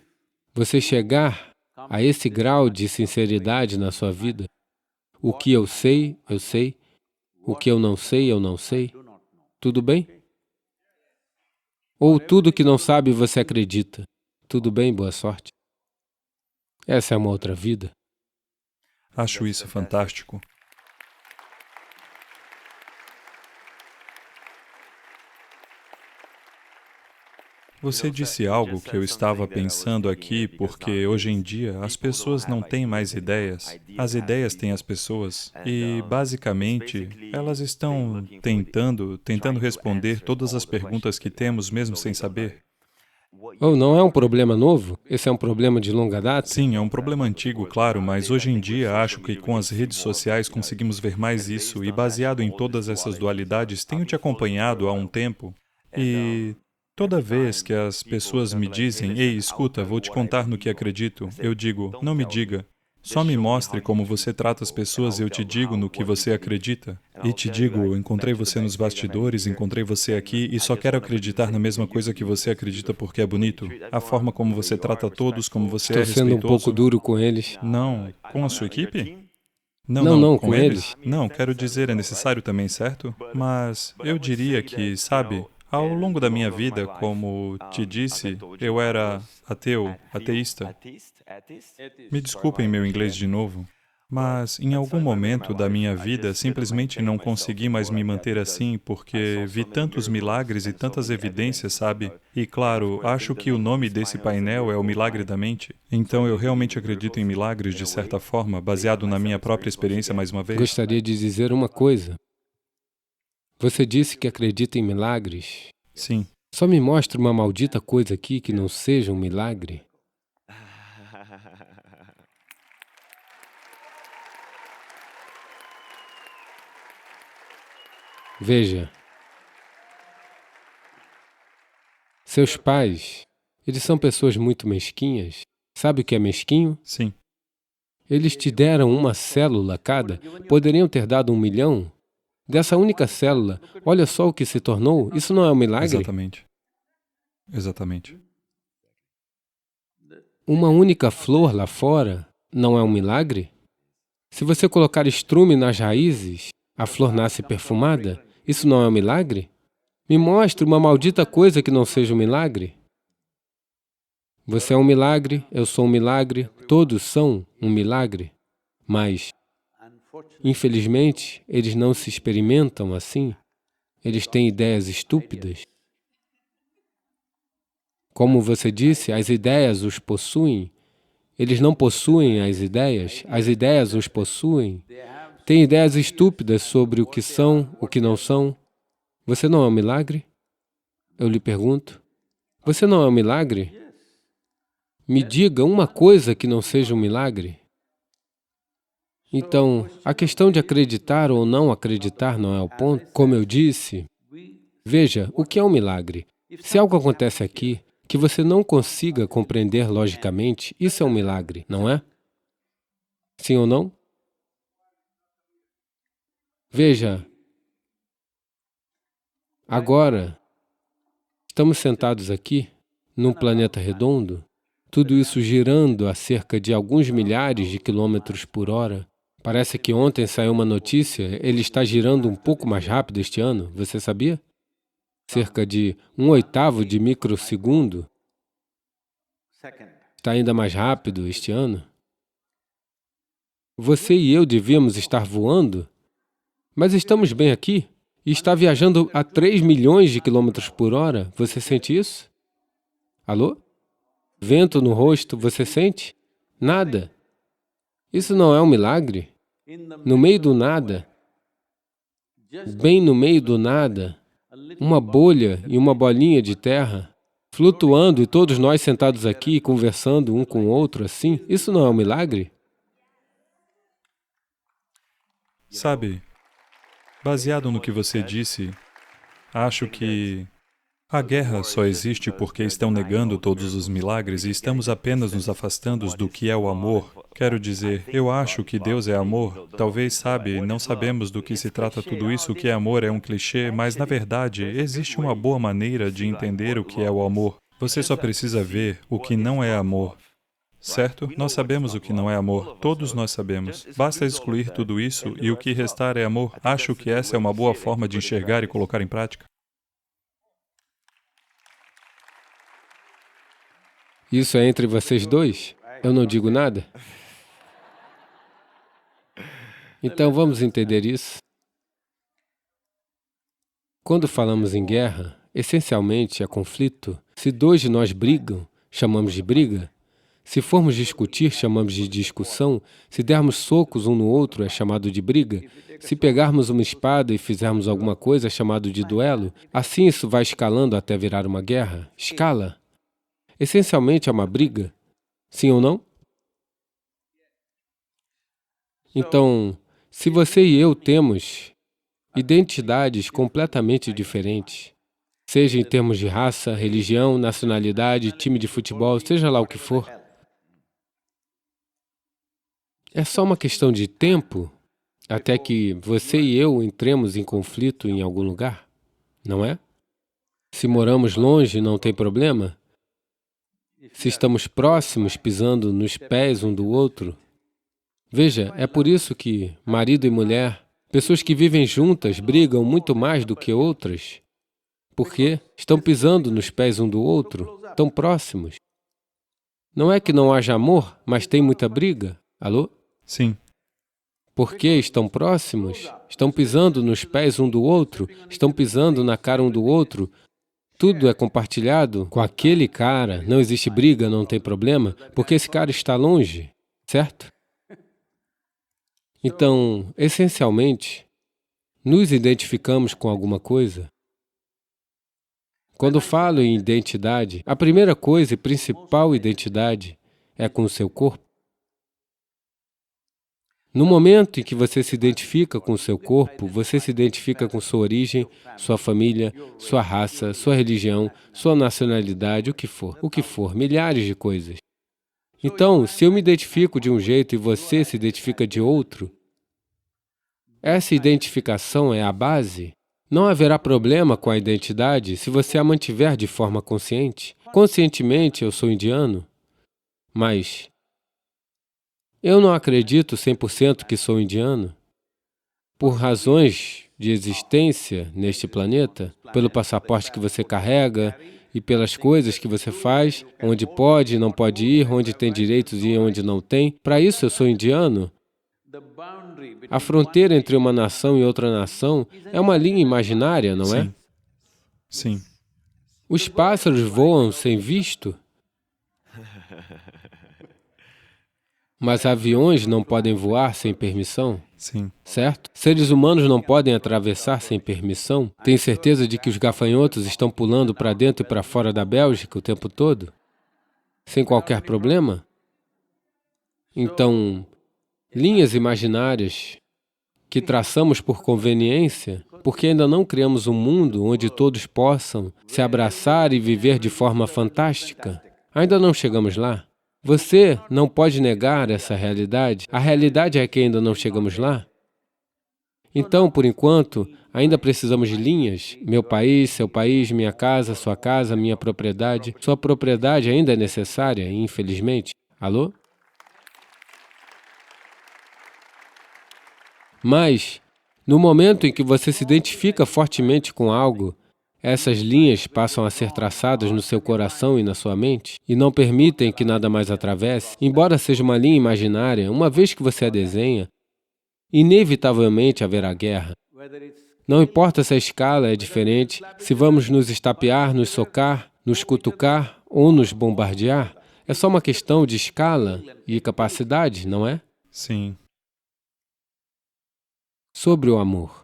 você chegar a esse grau de sinceridade na sua vida, o que eu sei, o que eu não sei, tudo bem? Ou tudo que não sabe você acredita, tudo bem, boa sorte. Essa é uma outra vida. Acho isso fantástico. Você disse algo que eu estava pensando aqui, porque hoje em dia as pessoas não têm mais ideias. As ideias têm as pessoas e, basicamente, elas estão tentando responder todas as perguntas que temos, mesmo sem saber. Oh, não é um problema novo? Esse é um problema de longa data? Sim, é um problema antigo, claro, mas hoje em dia acho que com as redes sociais conseguimos ver mais isso e, baseado em todas essas dualidades, tenho te acompanhado há um tempo e toda vez que as pessoas me dizem, ei, escuta, vou te contar no que acredito, eu digo, não me diga. Só me mostre como você trata as pessoas e eu te digo no que você acredita. E te digo, encontrei você nos bastidores, encontrei você aqui e só quero acreditar na mesma coisa que você acredita porque é bonito. A forma como você trata todos, como você é Estou sendo respeitoso. um pouco duro com eles. Não, com a sua equipe? Não, Com com eles? Não, quero dizer, é necessário também, certo? Mas eu diria que, sabe, ao longo da minha vida, como te disse, eu era ateísta. Me desculpem meu inglês de novo, mas em algum momento da minha vida simplesmente não consegui mais me manter assim porque vi tantos milagres e tantas evidências, sabe? E claro, acho que o nome desse painel é o milagre da mente. Então eu realmente acredito em milagres de certa forma, baseado na minha própria experiência mais uma vez. Gostaria de dizer uma coisa. Você disse que acredita em milagres. Sim. Só me mostre uma maldita coisa aqui que não seja um milagre. Veja, seus pais, eles são pessoas muito mesquinhas. Sabe o que é mesquinho? Sim. Eles te deram uma célula cada, poderiam ter dado 1 milhão. Dessa única célula, olha só o que se tornou. Isso não é um milagre? Exatamente. Exatamente. Uma única flor lá fora não é um milagre? Se você colocar estrume nas raízes, a flor nasce perfumada. Isso não é um milagre? Me mostre uma maldita coisa que não seja um milagre. Você é um milagre, eu sou um milagre, todos são um milagre. Mas, infelizmente, eles não se experimentam assim. Eles têm ideias estúpidas. Como você disse, as ideias os possuem. Eles não possuem as ideias os possuem. Têm ideias estúpidas sobre o que são, o que não são. Você não é um milagre? Eu lhe pergunto. Você não é um milagre? Me diga uma coisa que não seja um milagre. Então, a questão de acreditar ou não acreditar não é o ponto. Como eu disse, veja, o que é um milagre? Se algo acontece aqui que você não consiga compreender logicamente, isso é um milagre, não é? Sim ou não? Veja, agora, estamos sentados aqui, num planeta redondo, tudo isso girando a cerca de alguns milhares de quilômetros por hora. Parece que ontem saiu uma notícia, ele está girando um pouco mais rápido este ano, você sabia? Cerca de 1/8 de microsegundo. Está ainda mais rápido este ano. Você e eu devíamos estar voando, mas estamos bem aqui. e está viajando a 3 milhões de quilômetros por hora, você sente isso? Alô? Vento no rosto, você sente? Nada. Isso não é um milagre? No meio do nada, bem no meio do nada, uma bolha e uma bolinha de terra, flutuando e todos nós sentados aqui, conversando um com o outro assim, isso não é um milagre? Sabe, baseado no que você disse, acho que a guerra só existe porque estão negando todos os milagres e estamos apenas nos afastando do que é o amor. Quero dizer, eu acho que Deus é amor. Talvez, sabe, não sabemos do que se trata tudo isso, o que é amor é um clichê, mas, na verdade, existe uma boa maneira de entender o que é o amor. Você só precisa ver o que não é amor. Certo? Nós sabemos o que não é amor. Todos nós sabemos. Basta excluir tudo isso e o que restar é amor. Acho que essa é uma boa forma de enxergar e colocar em prática. Isso é entre vocês dois? Eu não digo nada? Então vamos entender isso. Quando falamos em guerra, essencialmente é conflito. Se dois de nós brigam, chamamos de briga. Se formos discutir, chamamos de discussão. Se dermos socos um no outro, é chamado de briga. Se pegarmos uma espada e fizermos alguma coisa, é chamado de duelo. Assim isso vai escalando até virar uma guerra. Escala. Essencialmente é uma briga, sim ou não? Então, se você e eu temos identidades completamente diferentes, seja em termos de raça, religião, nacionalidade, time de futebol, seja lá o que for, é só uma questão de tempo até que você e eu entremos em conflito em algum lugar, não é? Se moramos longe, não tem problema. Se estamos próximos, pisando nos pés um do outro. Veja, é por isso que marido e mulher, pessoas que vivem juntas, brigam muito mais do que outras, porque estão pisando nos pés um do outro, tão próximos. Não é que não haja amor, mas tem muita briga. Alô? Sim. Porque estão próximos, estão pisando nos pés um do outro, estão pisando na cara um do outro. Tudo é compartilhado com aquele cara, não existe briga, não tem problema, porque esse cara está longe, certo? Então, essencialmente, nos identificamos com alguma coisa. Quando falo em identidade, a primeira coisa e principal identidade é com o seu corpo. No momento em que você se identifica com o seu corpo, você se identifica com sua origem, sua família, sua raça, sua religião, sua nacionalidade, o que for, milhares de coisas. Então, se eu me identifico de um jeito e você se identifica de outro, essa identificação é a base. Não haverá problema com a identidade se você a mantiver de forma consciente. Conscientemente, eu sou indiano, mas eu não acredito 100% que sou indiano. Por razões de existência neste planeta, pelo passaporte que você carrega e pelas coisas que você faz, onde pode e não pode ir, onde tem direitos e onde não tem, para isso eu sou indiano. A fronteira entre uma nação e outra nação é uma linha imaginária, não é? Sim. Os pássaros voam sem visto, mas aviões não podem voar sem permissão, Sim. certo? Seres humanos não podem atravessar sem permissão. Tem certeza de que os gafanhotos estão pulando para dentro e para fora da Bélgica o tempo todo? Sem qualquer problema? Então, linhas imaginárias que traçamos por conveniência, porque ainda não criamos um mundo onde todos possam se abraçar e viver de forma fantástica. Ainda não chegamos lá. Você não pode negar essa realidade. A realidade é que ainda não chegamos lá. Então, por enquanto, ainda precisamos de linhas. Meu país, seu país, minha casa, sua casa, minha propriedade. Sua propriedade ainda é necessária, infelizmente. Alô? Mas, no momento em que você se identifica fortemente com algo, essas linhas passam a ser traçadas no seu coração e na sua mente e não permitem que nada mais atravesse. Embora seja uma linha imaginária, uma vez que você a desenha, inevitavelmente haverá guerra. Não importa se a escala é diferente, se vamos nos estapear, nos socar, nos cutucar ou nos bombardear, é só uma questão de escala e capacidade, não é? Sim. Sobre o amor.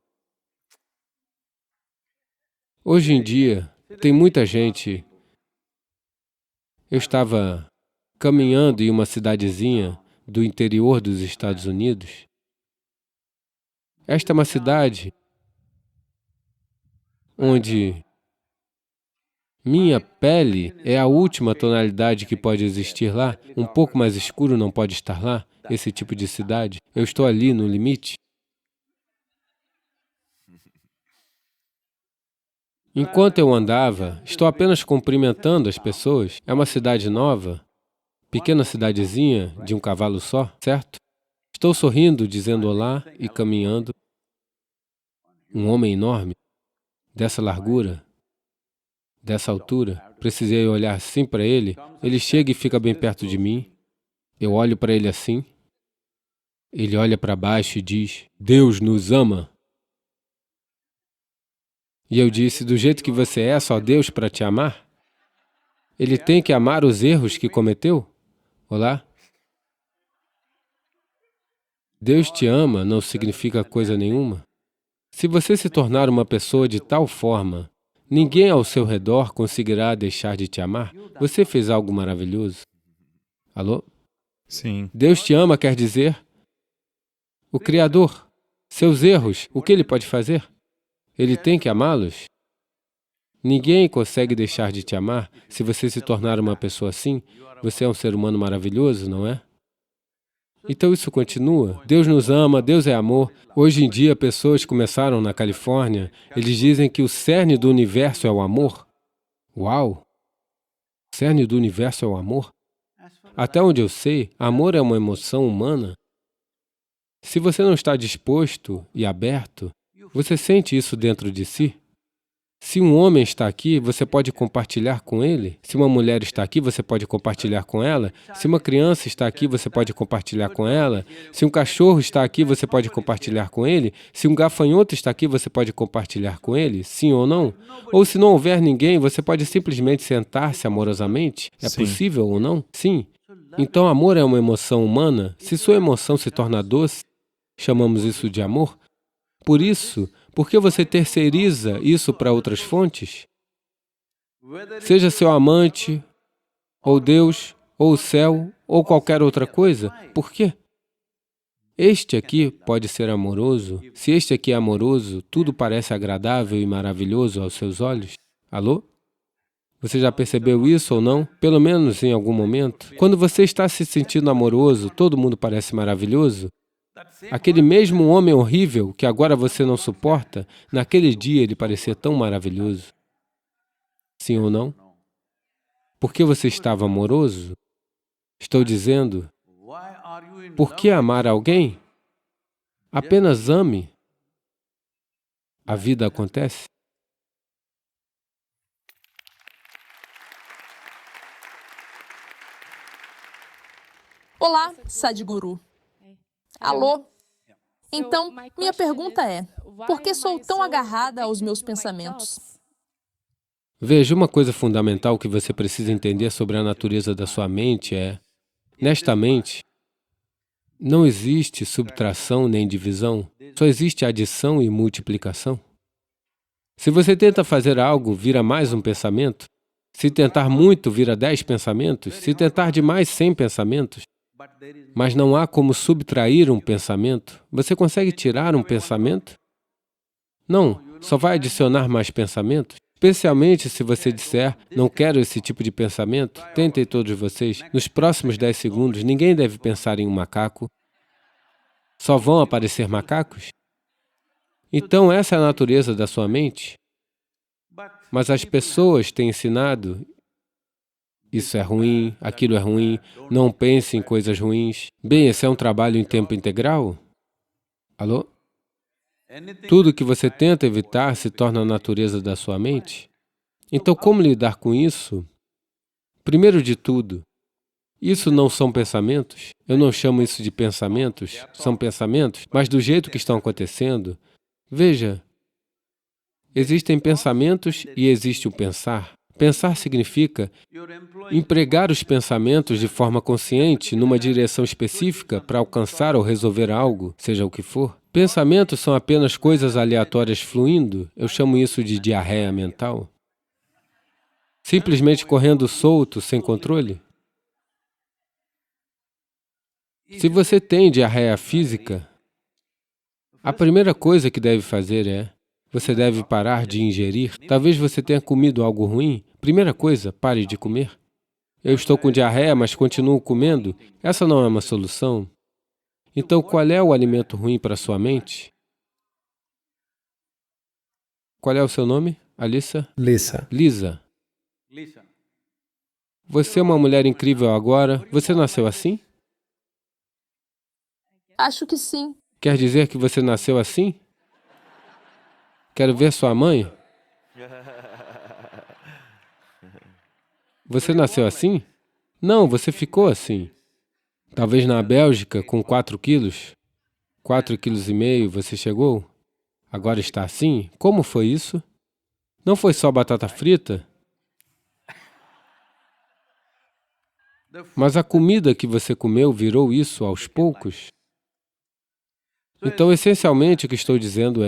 Hoje em dia, tem muita gente... Eu estava caminhando em uma cidadezinha do interior dos Estados Unidos. Esta é uma cidade onde minha pele é a última tonalidade que pode existir lá, um pouco mais escuro não pode estar lá, esse tipo de cidade. Eu estou ali no limite. Enquanto eu andava, estou apenas cumprimentando as pessoas. É uma cidade nova, pequena cidadezinha de um cavalo só, certo? Estou sorrindo, dizendo olá e caminhando. Um homem enorme, dessa largura, dessa altura. Precisei olhar assim para ele. Ele chega e fica bem perto de mim. Eu olho para ele assim. Ele olha para baixo e diz, Deus nos ama. E eu disse, do jeito que você é só Deus para te amar? Ele tem que amar os erros que cometeu? Olá? Deus te ama não significa coisa nenhuma. Se você se tornar uma pessoa de tal forma, ninguém ao seu redor conseguirá deixar de te amar. Você fez algo maravilhoso. Alô? Sim. Deus te ama quer dizer, o Criador, seus erros, o que Ele pode fazer? Ele tem que amá-los? Ninguém consegue deixar de te amar. Se você se tornar uma pessoa assim, você é um ser humano maravilhoso, não é? Então isso continua. Deus nos ama, Deus é amor. Hoje em dia, pessoas começaram na Califórnia, eles dizem que o cerne do universo é o amor. Uau! O cerne do universo é o amor? Até onde eu sei, amor é uma emoção humana. Se você não está disposto e aberto, você sente isso dentro de si? Se um homem está aqui, você pode compartilhar com ele. Se uma mulher está aqui, você pode compartilhar com ela. Se uma criança está aqui, você pode compartilhar com ela. Se um cachorro está aqui, você pode compartilhar com ele. Se um gafanhoto está aqui, você pode compartilhar com ele, sim ou não? Ou se não houver ninguém, você pode simplesmente sentar-se amorosamente. É Sim. possível ou não? Sim. Então, amor é uma emoção humana. Se sua emoção se torna doce, chamamos isso de amor. Por isso, por que você terceiriza isso para outras fontes? Seja seu amante, ou Deus, ou o céu, ou qualquer outra coisa. Por quê? Este aqui pode ser amoroso. Se este aqui é amoroso, tudo parece agradável e maravilhoso aos seus olhos. Alô? Você já percebeu isso ou não? Pelo menos em algum momento. Quando você está se sentindo amoroso, todo mundo parece maravilhoso. Aquele mesmo homem horrível que agora você não suporta, naquele dia ele parecia tão maravilhoso. Sim ou não? Por que você estava amoroso? Estou dizendo, por que amar alguém? Apenas ame. A vida acontece. Olá, Sadhguru. Alô? Então, minha pergunta é, por que sou tão agarrada aos meus pensamentos? Veja, uma coisa fundamental que você precisa entender sobre a natureza da sua mente é, nesta mente, não existe subtração nem divisão, só existe adição e multiplicação. Se você tenta fazer algo, vira mais um pensamento. Se tentar muito, vira 10 pensamentos. Se tentar demais, 100 pensamentos. Mas não há como subtrair um pensamento. Você consegue tirar um pensamento? Não, só vai adicionar mais pensamentos. Especialmente se você disser, não quero esse tipo de pensamento. Tentem todos vocês. Nos próximos 10 segundos, ninguém deve pensar em um macaco. Só vão aparecer macacos? Então, essa é a natureza da sua mente. Mas as pessoas têm ensinado, isso é ruim, aquilo é ruim, não pense em coisas ruins. Bem, esse é um trabalho em tempo integral? Alô? Tudo que você tenta evitar se torna a natureza da sua mente. Então, como lidar com isso? Primeiro de tudo, isso não são pensamentos. Eu não chamo isso de pensamentos, são pensamentos, mas do jeito que estão acontecendo, veja, Existem pensamentos e existe o pensar. Pensar significa empregar os pensamentos de forma consciente numa direção específica para alcançar ou resolver algo, seja o que for. Pensamentos são apenas coisas aleatórias fluindo. Eu chamo isso de diarreia mental. Simplesmente correndo solto, sem controle. Se você tem diarreia física, a primeira coisa que deve fazer você deve parar de ingerir. Talvez você tenha comido algo ruim. Primeira coisa, pare de comer. Eu estou com diarreia, mas continuo comendo. Essa não é uma solução. Então, qual é o alimento ruim para a sua mente? Qual é o seu nome? Alissa? Lisa. Lisa. Você é uma mulher incrível agora. Você nasceu assim? Acho que sim. Quer dizer que você nasceu assim? Quero ver sua mãe. Você nasceu assim? Não, você ficou assim. Talvez na Bélgica, com 4 quilos. 4,5 quilos você chegou? Agora está assim? Como foi isso? Não foi só batata frita? Mas a comida que você comeu virou isso aos poucos? Então, essencialmente, o que estou dizendo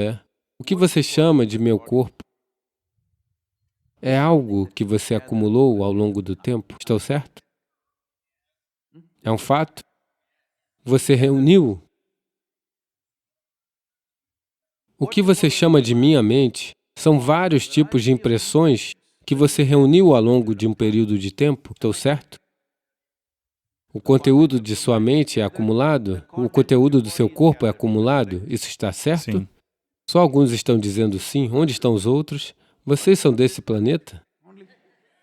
o que você chama de meu corpo é algo que você acumulou ao longo do tempo. Estou certo? É um fato? Você reuniu. O que você chama de minha mente são vários tipos de impressões que você reuniu ao longo de um período de tempo. Estou certo? O conteúdo de sua mente é acumulado? O conteúdo do seu corpo é acumulado? Isso está certo? Sim. Só alguns estão dizendo sim. Onde estão os outros? Vocês são desse planeta?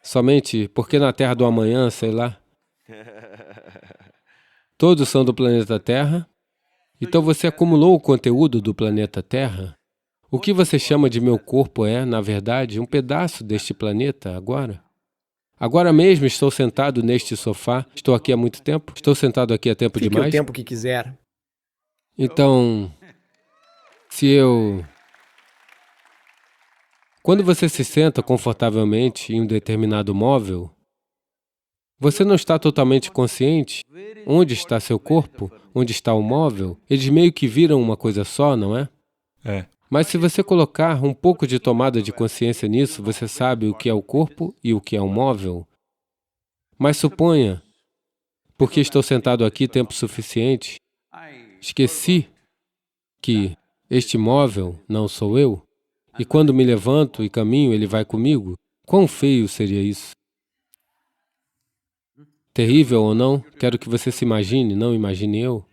Somente porque na Terra do amanhã, sei lá. Todos são do planeta Terra. Então você acumulou o conteúdo do planeta Terra. O que você chama de meu corpo na verdade, um pedaço deste planeta agora. Agora mesmo estou sentado neste sofá. Estou aqui há muito tempo? Estou sentado aqui há tempo Fique demais? o tempo que quiser. Então, quando você se senta confortavelmente em um determinado móvel, você não está totalmente consciente onde está seu corpo, onde está o móvel. Eles meio que viram uma coisa só, não é? É. Mas se você colocar um pouco de tomada de consciência nisso, você sabe o que é o corpo e o que é o móvel. Mas suponha, porque estou sentado aqui tempo suficiente, esqueci que este móvel não sou eu, e quando me levanto e caminho, ele vai comigo. Quão feio seria isso? Terrível ou não? Quero que você se imagine, não imagine eu.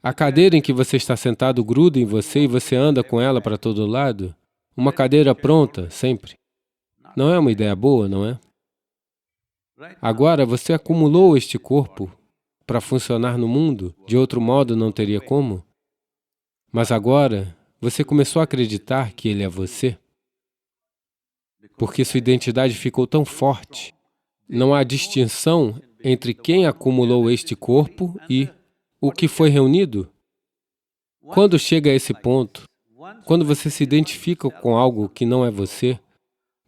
A cadeira em que você está sentado gruda em você e você anda com ela para todo lado. Uma cadeira pronta, sempre. Não é uma ideia boa, não é? Agora, você acumulou este corpo para funcionar no mundo, de outro modo não teria como. Mas agora, você começou a acreditar que ele é você, porque sua identidade ficou tão forte. Não há distinção entre quem acumulou este corpo e o que foi reunido. Quando chega a esse ponto, quando você se identifica com algo que não é você,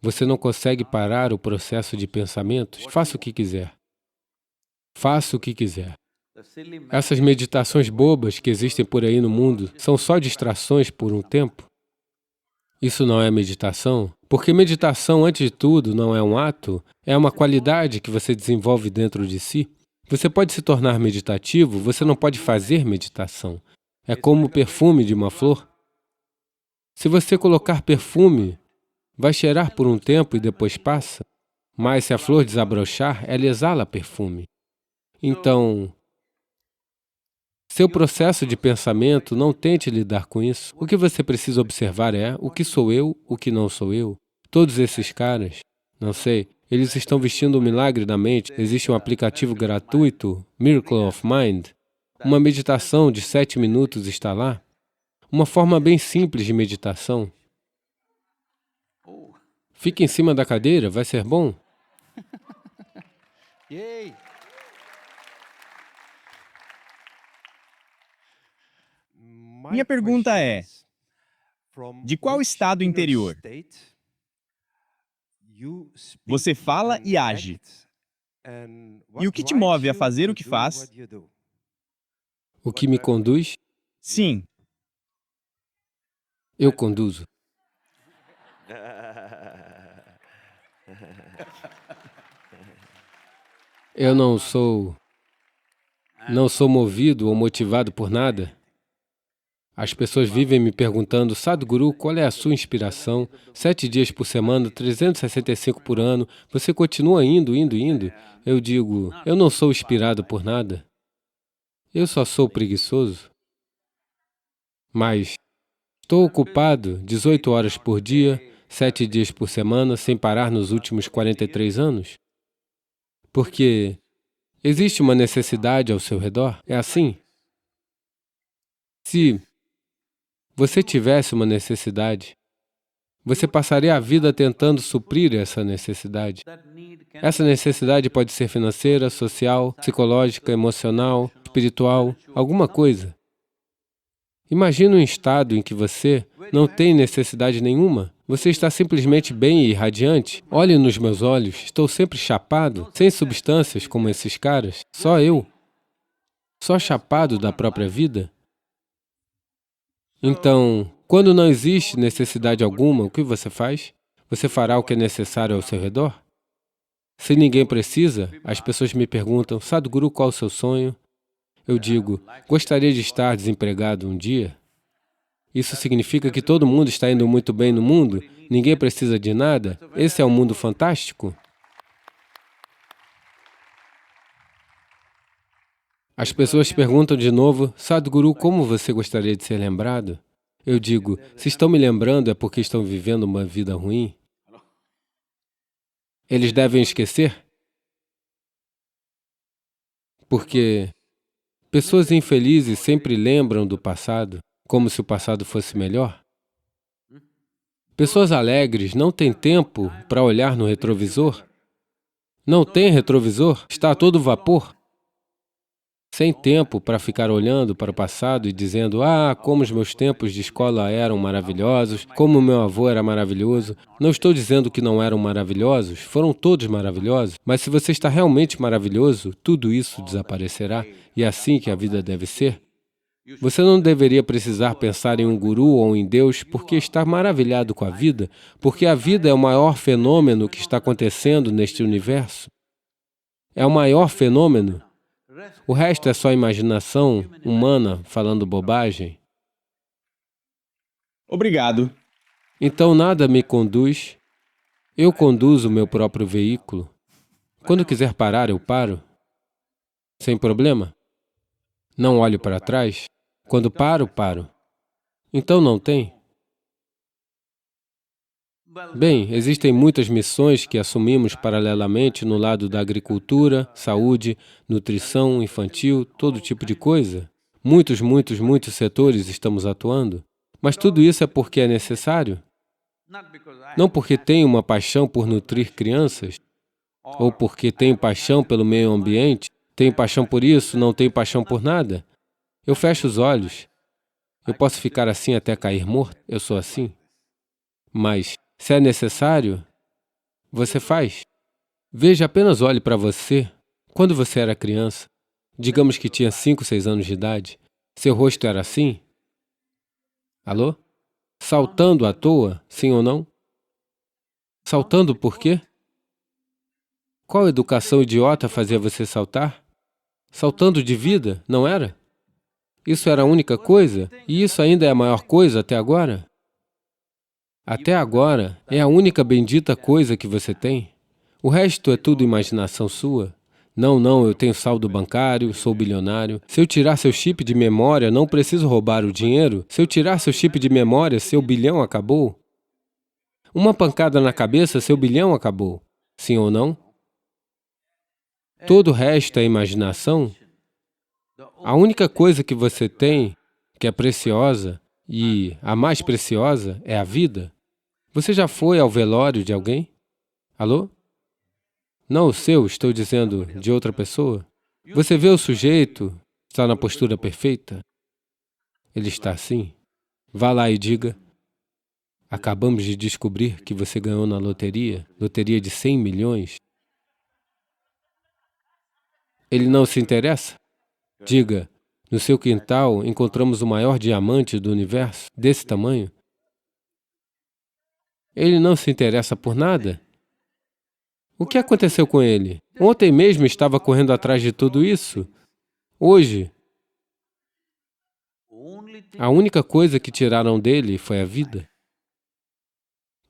você não consegue parar o processo de pensamentos. Faça o que quiser. Faça o que quiser. Essas meditações bobas que existem por aí no mundo são só distrações por um tempo. Isso não é meditação, porque meditação, antes de tudo, não é um ato, é uma qualidade que você desenvolve dentro de si. Você pode se tornar meditativo, você não pode fazer meditação. É como o perfume de uma flor. Se você colocar perfume, vai cheirar por um tempo e depois passa, mas se a flor desabrochar, ela exala perfume. Então, seu processo de pensamento, não tente lidar com isso. O que você precisa observar é o que sou eu, o que não sou eu. Todos esses caras, não sei, eles estão vestindo um milagre na mente. Existe um aplicativo gratuito, Miracle of Mind. Uma meditação de 7 minutos está lá. Uma forma bem simples de meditação. Fique em cima da cadeira, vai ser bom. Minha pergunta é, De qual estado interior? Você fala e age. E o que te move a fazer o que faz? O que me conduz, Sim. eu conduzo. Eu não sou movido ou motivado por nada. As pessoas vivem me perguntando: Sadhguru, qual é a sua inspiração? 7 dias por semana, 365 por ano, você continua indo. Eu digo, eu não sou inspirado por nada. Eu só sou preguiçoso. Mas estou ocupado 18 horas por dia, 7 dias por semana, sem parar nos últimos 43 anos. Porque existe uma necessidade ao seu redor. É assim. Se você tivesse uma necessidade, você passaria a vida tentando suprir essa necessidade. Essa necessidade pode ser financeira, social, psicológica, emocional, espiritual, alguma coisa. Imagine um estado em que você não tem necessidade nenhuma. Você está simplesmente bem e radiante. Olhe nos meus olhos, estou sempre chapado, sem substâncias como esses caras. Só eu. Só chapado da própria vida. Então, quando não existe necessidade alguma, o que você faz? Você fará o que é necessário ao seu redor? Se ninguém precisa, as pessoas me perguntam: Sadhguru, qual é o seu sonho? Eu digo, gostaria de estar desempregado um dia. Isso significa que todo mundo está indo muito bem no mundo? Ninguém precisa de nada? Esse é um mundo fantástico? As pessoas perguntam de novo: Sadhguru, como você gostaria de ser lembrado? Eu digo, se estão me lembrando é porque estão vivendo uma vida ruim. Eles devem esquecer? Porque pessoas infelizes sempre lembram do passado, como se o passado fosse melhor. Pessoas alegres não têm tempo para olhar no retrovisor. Não tem retrovisor, está a todo vapor. Sem tempo para ficar olhando para o passado e dizendo: como os meus tempos de escola eram maravilhosos, como meu avô era maravilhoso. Não estou dizendo que não eram maravilhosos, foram todos maravilhosos, mas se você está realmente maravilhoso, tudo isso desaparecerá, e é assim que a vida deve ser. Você não deveria precisar pensar em um guru ou em Deus porque está maravilhado com a vida, porque a vida é o maior fenômeno que está acontecendo neste universo. É o maior fenômeno. O resto é só imaginação humana falando bobagem. Obrigado. Então nada me conduz. Eu conduzo o meu próprio veículo. Quando quiser parar, eu paro. Sem problema. Não olho para trás. Quando paro, paro. Então não tem. Bem, existem muitas missões que assumimos paralelamente no lado da agricultura, saúde, nutrição infantil, todo tipo de coisa. Muitos setores estamos atuando. Mas tudo isso é porque é necessário. Não porque tenho uma paixão por nutrir crianças, ou porque tenho paixão pelo meio ambiente, tenho paixão por isso, não tenho paixão por nada. Eu fecho os olhos. Eu posso ficar assim até cair morto, eu sou assim. Mas se é necessário, você faz. Veja, apenas olhe para você. Quando você era criança, digamos que tinha 5, 6 anos de idade, seu rosto era assim? Alô? Saltando à toa, sim ou não? Saltando por quê? Qual educação idiota fazia você saltar? Saltando de vida, não era? Isso era a única coisa? E isso ainda é a maior coisa até agora? Até agora, é a única bendita coisa que você tem. O resto é tudo imaginação sua. Não, eu tenho saldo bancário, sou bilionário. Se eu tirar seu chip de memória, não preciso roubar o dinheiro. Se eu tirar seu chip de memória, seu bilhão acabou. Uma pancada na cabeça, seu bilhão acabou. Sim ou não? Todo o resto é imaginação. A única coisa que você tem, que é preciosa, e a mais preciosa é a vida. Você já foi ao velório de alguém? Alô? Não o seu, estou dizendo de outra pessoa. Você vê o sujeito, está na postura perfeita? Ele está assim. Vá lá e diga: Acabamos de descobrir que você ganhou na loteria de 100 milhões. Ele não se interessa? Diga, no seu quintal encontramos o maior diamante do universo, desse tamanho. Ele não se interessa por nada? O que aconteceu com ele? Ontem mesmo estava correndo atrás de tudo isso. Hoje, a única coisa que tiraram dele foi a vida.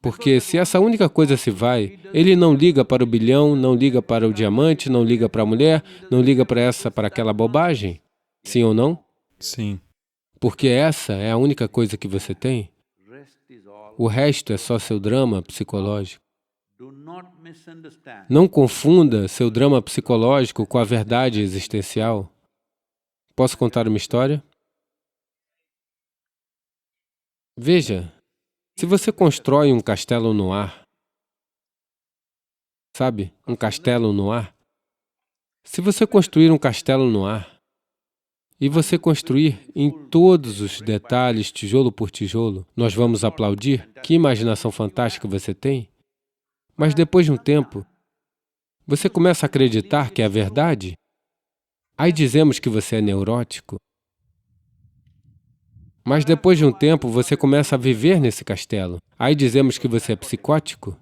Porque se essa única coisa se vai, ele não liga para o bilhão, não liga para o diamante, não liga para a mulher, não liga para aquela bobagem. Sim ou não? Sim. Porque essa é a única coisa que você tem. O resto é só seu drama psicológico. Não confunda seu drama psicológico com a verdade existencial. Posso contar uma história? Veja, se você constrói um castelo no ar, sabe, um castelo no ar, se você construir um castelo no ar, e você construir em todos os detalhes, tijolo por tijolo, nós vamos aplaudir? Que imaginação fantástica você tem! Mas depois de um tempo, você começa a acreditar que é a verdade? Aí dizemos que você é neurótico. Mas depois de um tempo, você começa a viver nesse castelo. Aí dizemos que você é psicótico.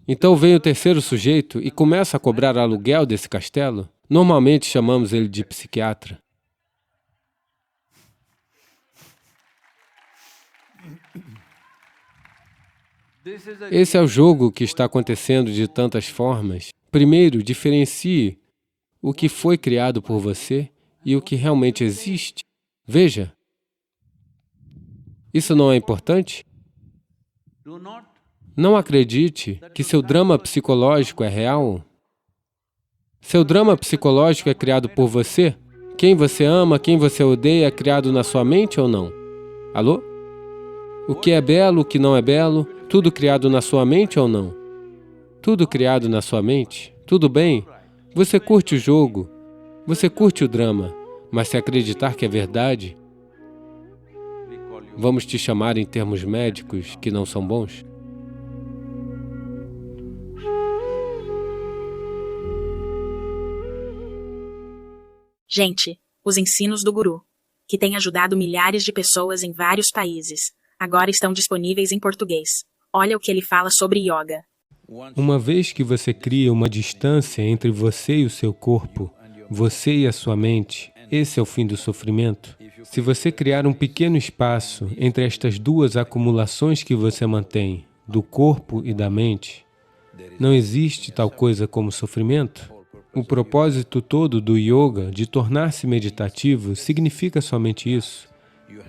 Então vem o terceiro sujeito e começa a cobrar aluguel desse castelo. Normalmente chamamos ele de psiquiatra. Esse é o jogo que está acontecendo de tantas formas. Primeiro, diferencie o que foi criado por você e o que realmente existe. Veja, isso não é importante? Não acredite que seu drama psicológico é real. Seu drama psicológico é criado por você? Quem você ama, quem você odeia é criado na sua mente ou não? Alô? O que é belo, o que não é belo, tudo criado na sua mente ou não? Tudo criado na sua mente? Tudo bem? Você curte o jogo, você curte o drama, mas se acreditar que é verdade, vamos te chamar em termos médicos que não são bons? Gente, os ensinos do Guru, que têm ajudado milhares de pessoas em vários países, agora estão disponíveis em português. Olha o que ele fala sobre yoga. Uma vez que você cria uma distância entre você e o seu corpo, você e a sua mente, esse é o fim do sofrimento. Se você criar um pequeno espaço entre estas duas acumulações que você mantém, do corpo e da mente, não existe tal coisa como sofrimento. O propósito todo do yoga, de tornar-se meditativo, significa somente isso,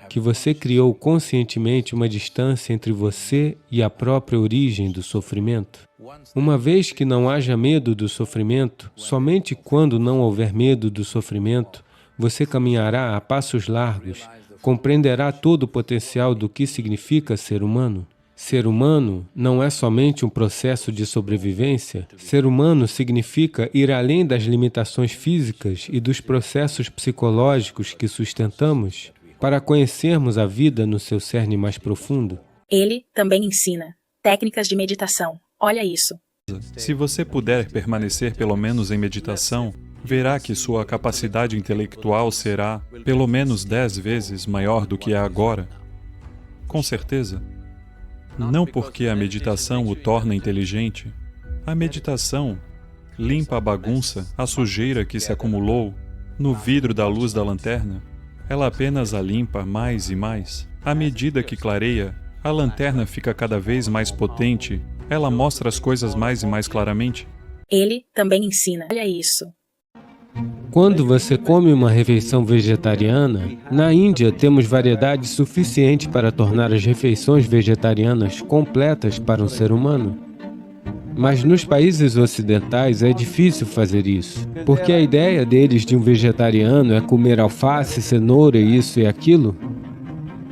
que você criou conscientemente uma distância entre você e a própria origem do sofrimento. Uma vez que não haja medo do sofrimento, somente quando não houver medo do sofrimento, você caminhará a passos largos, compreenderá todo o potencial do que significa ser humano. Ser humano não é somente um processo de sobrevivência. Ser humano significa ir além das limitações físicas e dos processos psicológicos que sustentamos para conhecermos a vida no seu cerne mais profundo. Ele também ensina técnicas de meditação. Olha isso. Se você puder permanecer pelo menos em meditação, verá que sua capacidade intelectual será pelo menos 10 vezes maior do que é agora. Com certeza. Não porque a meditação o torna inteligente. A meditação limpa a bagunça, a sujeira que se acumulou no vidro da luz da lanterna. Ela apenas a limpa mais e mais. À medida que clareia, a lanterna fica cada vez mais potente. Ela mostra as coisas mais e mais claramente. Ele também ensina. Olha isso. Quando você come uma refeição vegetariana, na Índia temos variedade suficiente para tornar as refeições vegetarianas completas para um ser humano. Mas nos países ocidentais é difícil fazer isso, porque a ideia deles de um vegetariano é comer alface, cenoura, isso e aquilo.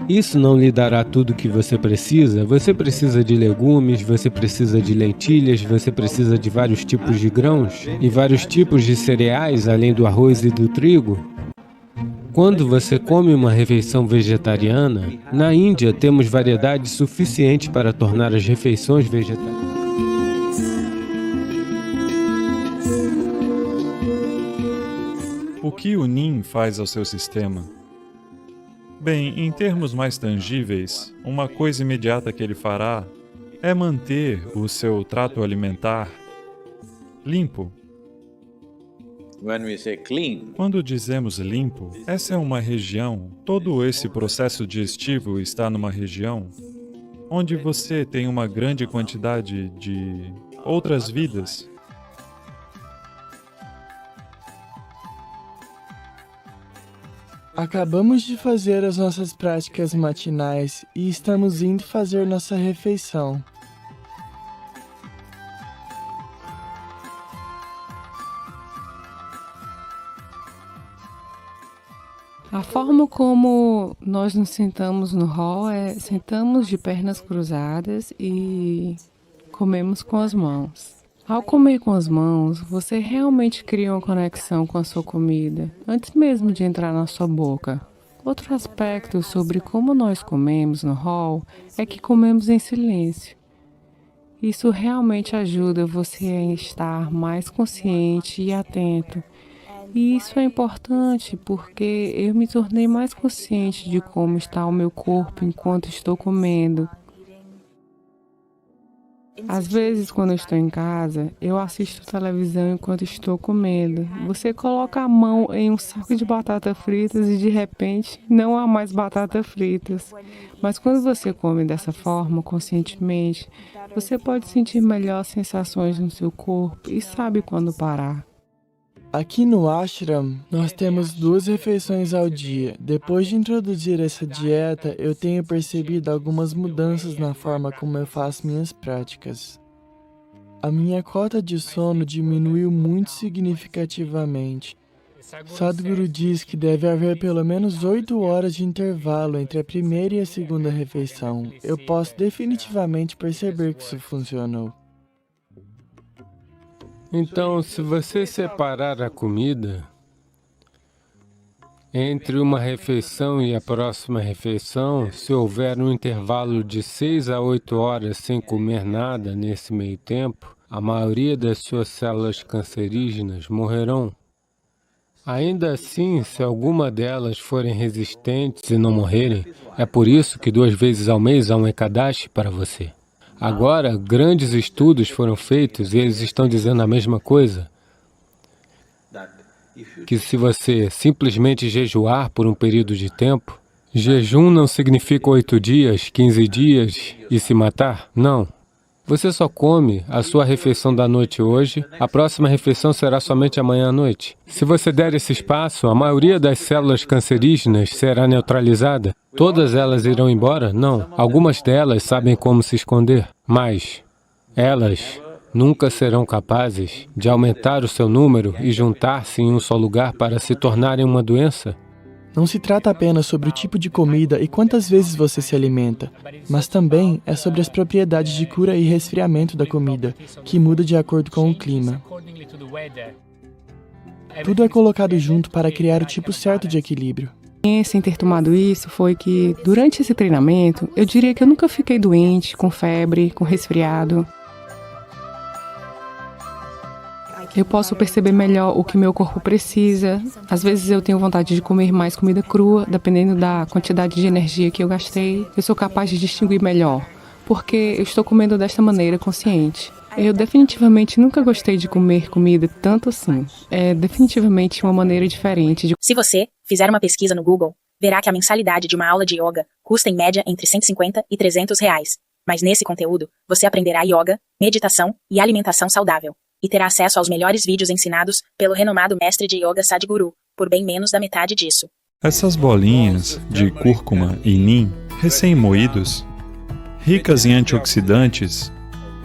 Isso não lhe dará tudo o que você precisa. Você precisa de legumes, você precisa de lentilhas, você precisa de vários tipos de grãos e vários tipos de cereais, além do arroz e do trigo. Quando você come uma refeição vegetariana, na Índia temos variedade suficiente para tornar as refeições vegetarianas. O que o NIM faz ao seu sistema? Bem, em termos mais tangíveis, uma coisa imediata que ele fará é manter o seu trato alimentar limpo. Quando dizemos limpo, essa é uma região, todo esse processo digestivo está numa região onde você tem uma grande quantidade de outras vidas. Acabamos de fazer as nossas práticas matinais e estamos indo fazer nossa refeição. A forma como nós nos sentamos no hall é sentamos de pernas cruzadas e comemos com as mãos. Ao comer com as mãos, você realmente cria uma conexão com a sua comida, antes mesmo de entrar na sua boca. Outro aspecto sobre como nós comemos no hall é que comemos em silêncio. Isso realmente ajuda você a estar mais consciente e atento. E isso é importante porque eu me tornei mais consciente de como está o meu corpo enquanto estou comendo. Às vezes, quando eu estou em casa, eu assisto televisão enquanto estou comendo. Você coloca a mão em um saco de batatas fritas e, de repente, não há mais batatas fritas. Mas quando você come dessa forma, conscientemente, você pode sentir melhor sensações no seu corpo e sabe quando parar. Aqui no ashram, nós temos 2 refeições ao dia. Depois de introduzir essa dieta, eu tenho percebido algumas mudanças na forma como eu faço minhas práticas. A minha cota de sono diminuiu muito significativamente. Sadhguru diz que deve haver pelo menos 8 horas de intervalo entre a primeira e a segunda refeição. Eu posso definitivamente perceber que isso funcionou. Então, se você separar a comida entre uma refeição e a próxima refeição, se houver um intervalo de 6 a 8 horas sem comer nada nesse meio tempo, a maioria das suas células cancerígenas morrerão. Ainda assim, se alguma delas forem resistentes e não morrerem, é por isso que 2 vezes ao mês há um Ekadashi para você. Agora, grandes estudos foram feitos e eles estão dizendo a mesma coisa. Que se você simplesmente jejuar por um período de tempo, jejum não significa 8 dias, 15 dias e se matar? Não. Você só come a sua refeição da noite hoje, a próxima refeição será somente amanhã à noite. Se você der esse espaço, a maioria das células cancerígenas será neutralizada. Todas elas irão embora? Não. Algumas delas sabem como se esconder, mas elas nunca serão capazes de aumentar o seu número e juntar-se em um só lugar para se tornarem uma doença. Não se trata apenas sobre o tipo de comida e quantas vezes você se alimenta, mas também é sobre as propriedades de cura e resfriamento da comida, que muda de acordo com o clima. Tudo é colocado junto para criar o tipo certo de equilíbrio. Sem ter tomado isso foi que, durante esse treinamento, eu diria que eu nunca fiquei doente, com febre, com resfriado. Eu posso perceber melhor o que meu corpo precisa. Às vezes eu tenho vontade de comer mais comida crua, dependendo da quantidade de energia que eu gastei. Eu sou capaz de distinguir melhor, porque eu estou comendo desta maneira consciente. Eu definitivamente nunca gostei de comer comida tanto assim. É definitivamente uma maneira diferente de... Se você fizer uma pesquisa no Google, verá que a mensalidade de uma aula de yoga custa em média entre 150 e 300 reais. Mas nesse conteúdo, você aprenderá yoga, meditação e alimentação saudável. E terá acesso aos melhores vídeos ensinados pelo renomado mestre de yoga Sadhguru, por bem menos da metade disso. Essas bolinhas de cúrcuma e NIM, recém-moídos, ricas em antioxidantes,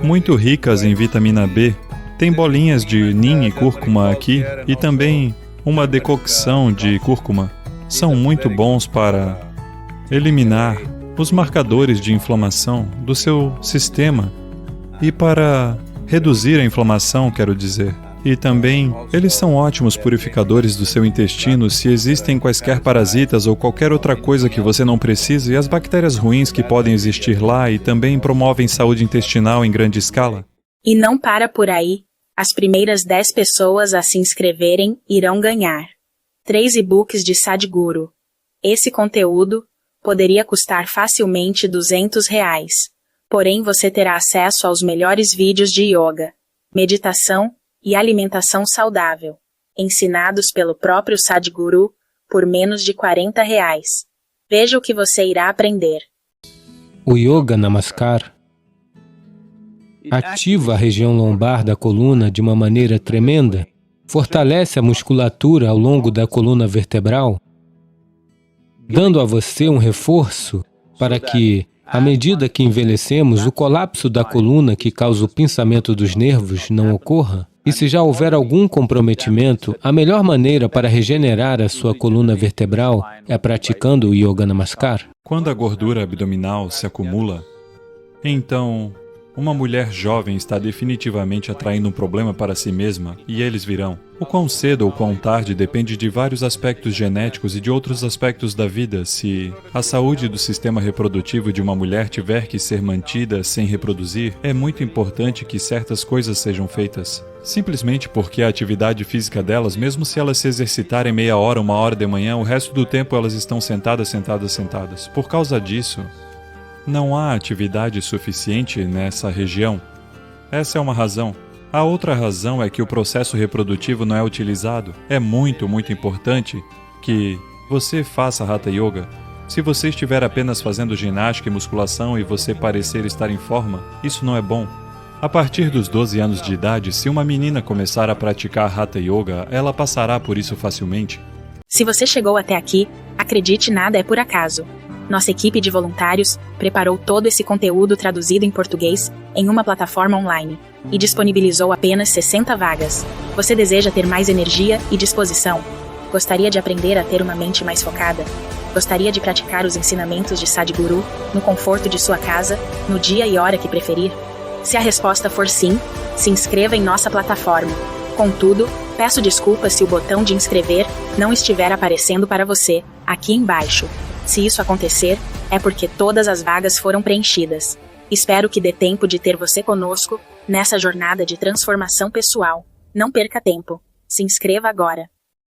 muito ricas em vitamina B, tem bolinhas de NIM e cúrcuma aqui e também uma decocção de cúrcuma. São muito bons para eliminar os marcadores de inflamação do seu sistema e para reduzir a inflamação, quero dizer. E também, eles são ótimos purificadores do seu intestino se existem quaisquer parasitas ou qualquer outra coisa que você não precise, e as bactérias ruins que podem existir lá, e também promovem saúde intestinal em grande escala. E não para por aí. As primeiras 10 pessoas a se inscreverem irão ganhar 3 e-books de Sadhguru. Esse conteúdo poderia custar facilmente R$200, porém você terá acesso aos melhores vídeos de yoga, meditação e alimentação saudável, ensinados pelo próprio Sadhguru por menos de R$40. Veja o que você irá aprender. O Yoga Namaskar ativa a região lombar da coluna de uma maneira tremenda, fortalece a musculatura ao longo da coluna vertebral, dando a você um reforço para que, à medida que envelhecemos, o colapso da coluna que causa o pinçamento dos nervos não ocorra. E se já houver algum comprometimento, a melhor maneira para regenerar a sua coluna vertebral é praticando o Yoga Namaskar. Quando a gordura abdominal se acumula, então uma mulher jovem está definitivamente atraindo um problema para si mesma, e eles virão. O quão cedo ou quão tarde depende de vários aspectos genéticos e de outros aspectos da vida. Se a saúde do sistema reprodutivo de uma mulher tiver que ser mantida sem reproduzir, é muito importante que certas coisas sejam feitas. Simplesmente porque a atividade física delas, mesmo se elas se exercitarem meia hora, 1 hora de manhã, o resto do tempo elas estão sentadas. Por causa disso, não há atividade suficiente nessa região. Essa é uma razão. A outra razão é que o processo reprodutivo não é utilizado. É muito importante que você faça Hatha Yoga. Se você estiver apenas fazendo ginástica e musculação e você parecer estar em forma, isso não é bom. A partir dos 12 anos de idade, se uma menina começar a praticar Hatha Yoga, ela passará por isso facilmente. Se você chegou até aqui, acredite, nada é por acaso. Nossa equipe de voluntários preparou todo esse conteúdo traduzido em português em uma plataforma online e disponibilizou apenas 60 vagas. Você deseja ter mais energia e disposição? Gostaria de aprender a ter uma mente mais focada? Gostaria de praticar os ensinamentos de Sadhguru no conforto de sua casa, no dia e hora que preferir? Se a resposta for sim, se inscreva em nossa plataforma. Contudo, peço desculpas se o botão de inscrever não estiver aparecendo para você, aqui embaixo. Se isso acontecer, é porque todas as vagas foram preenchidas. Espero que dê tempo de ter você conosco nessa jornada de transformação pessoal. Não perca tempo. Se inscreva agora.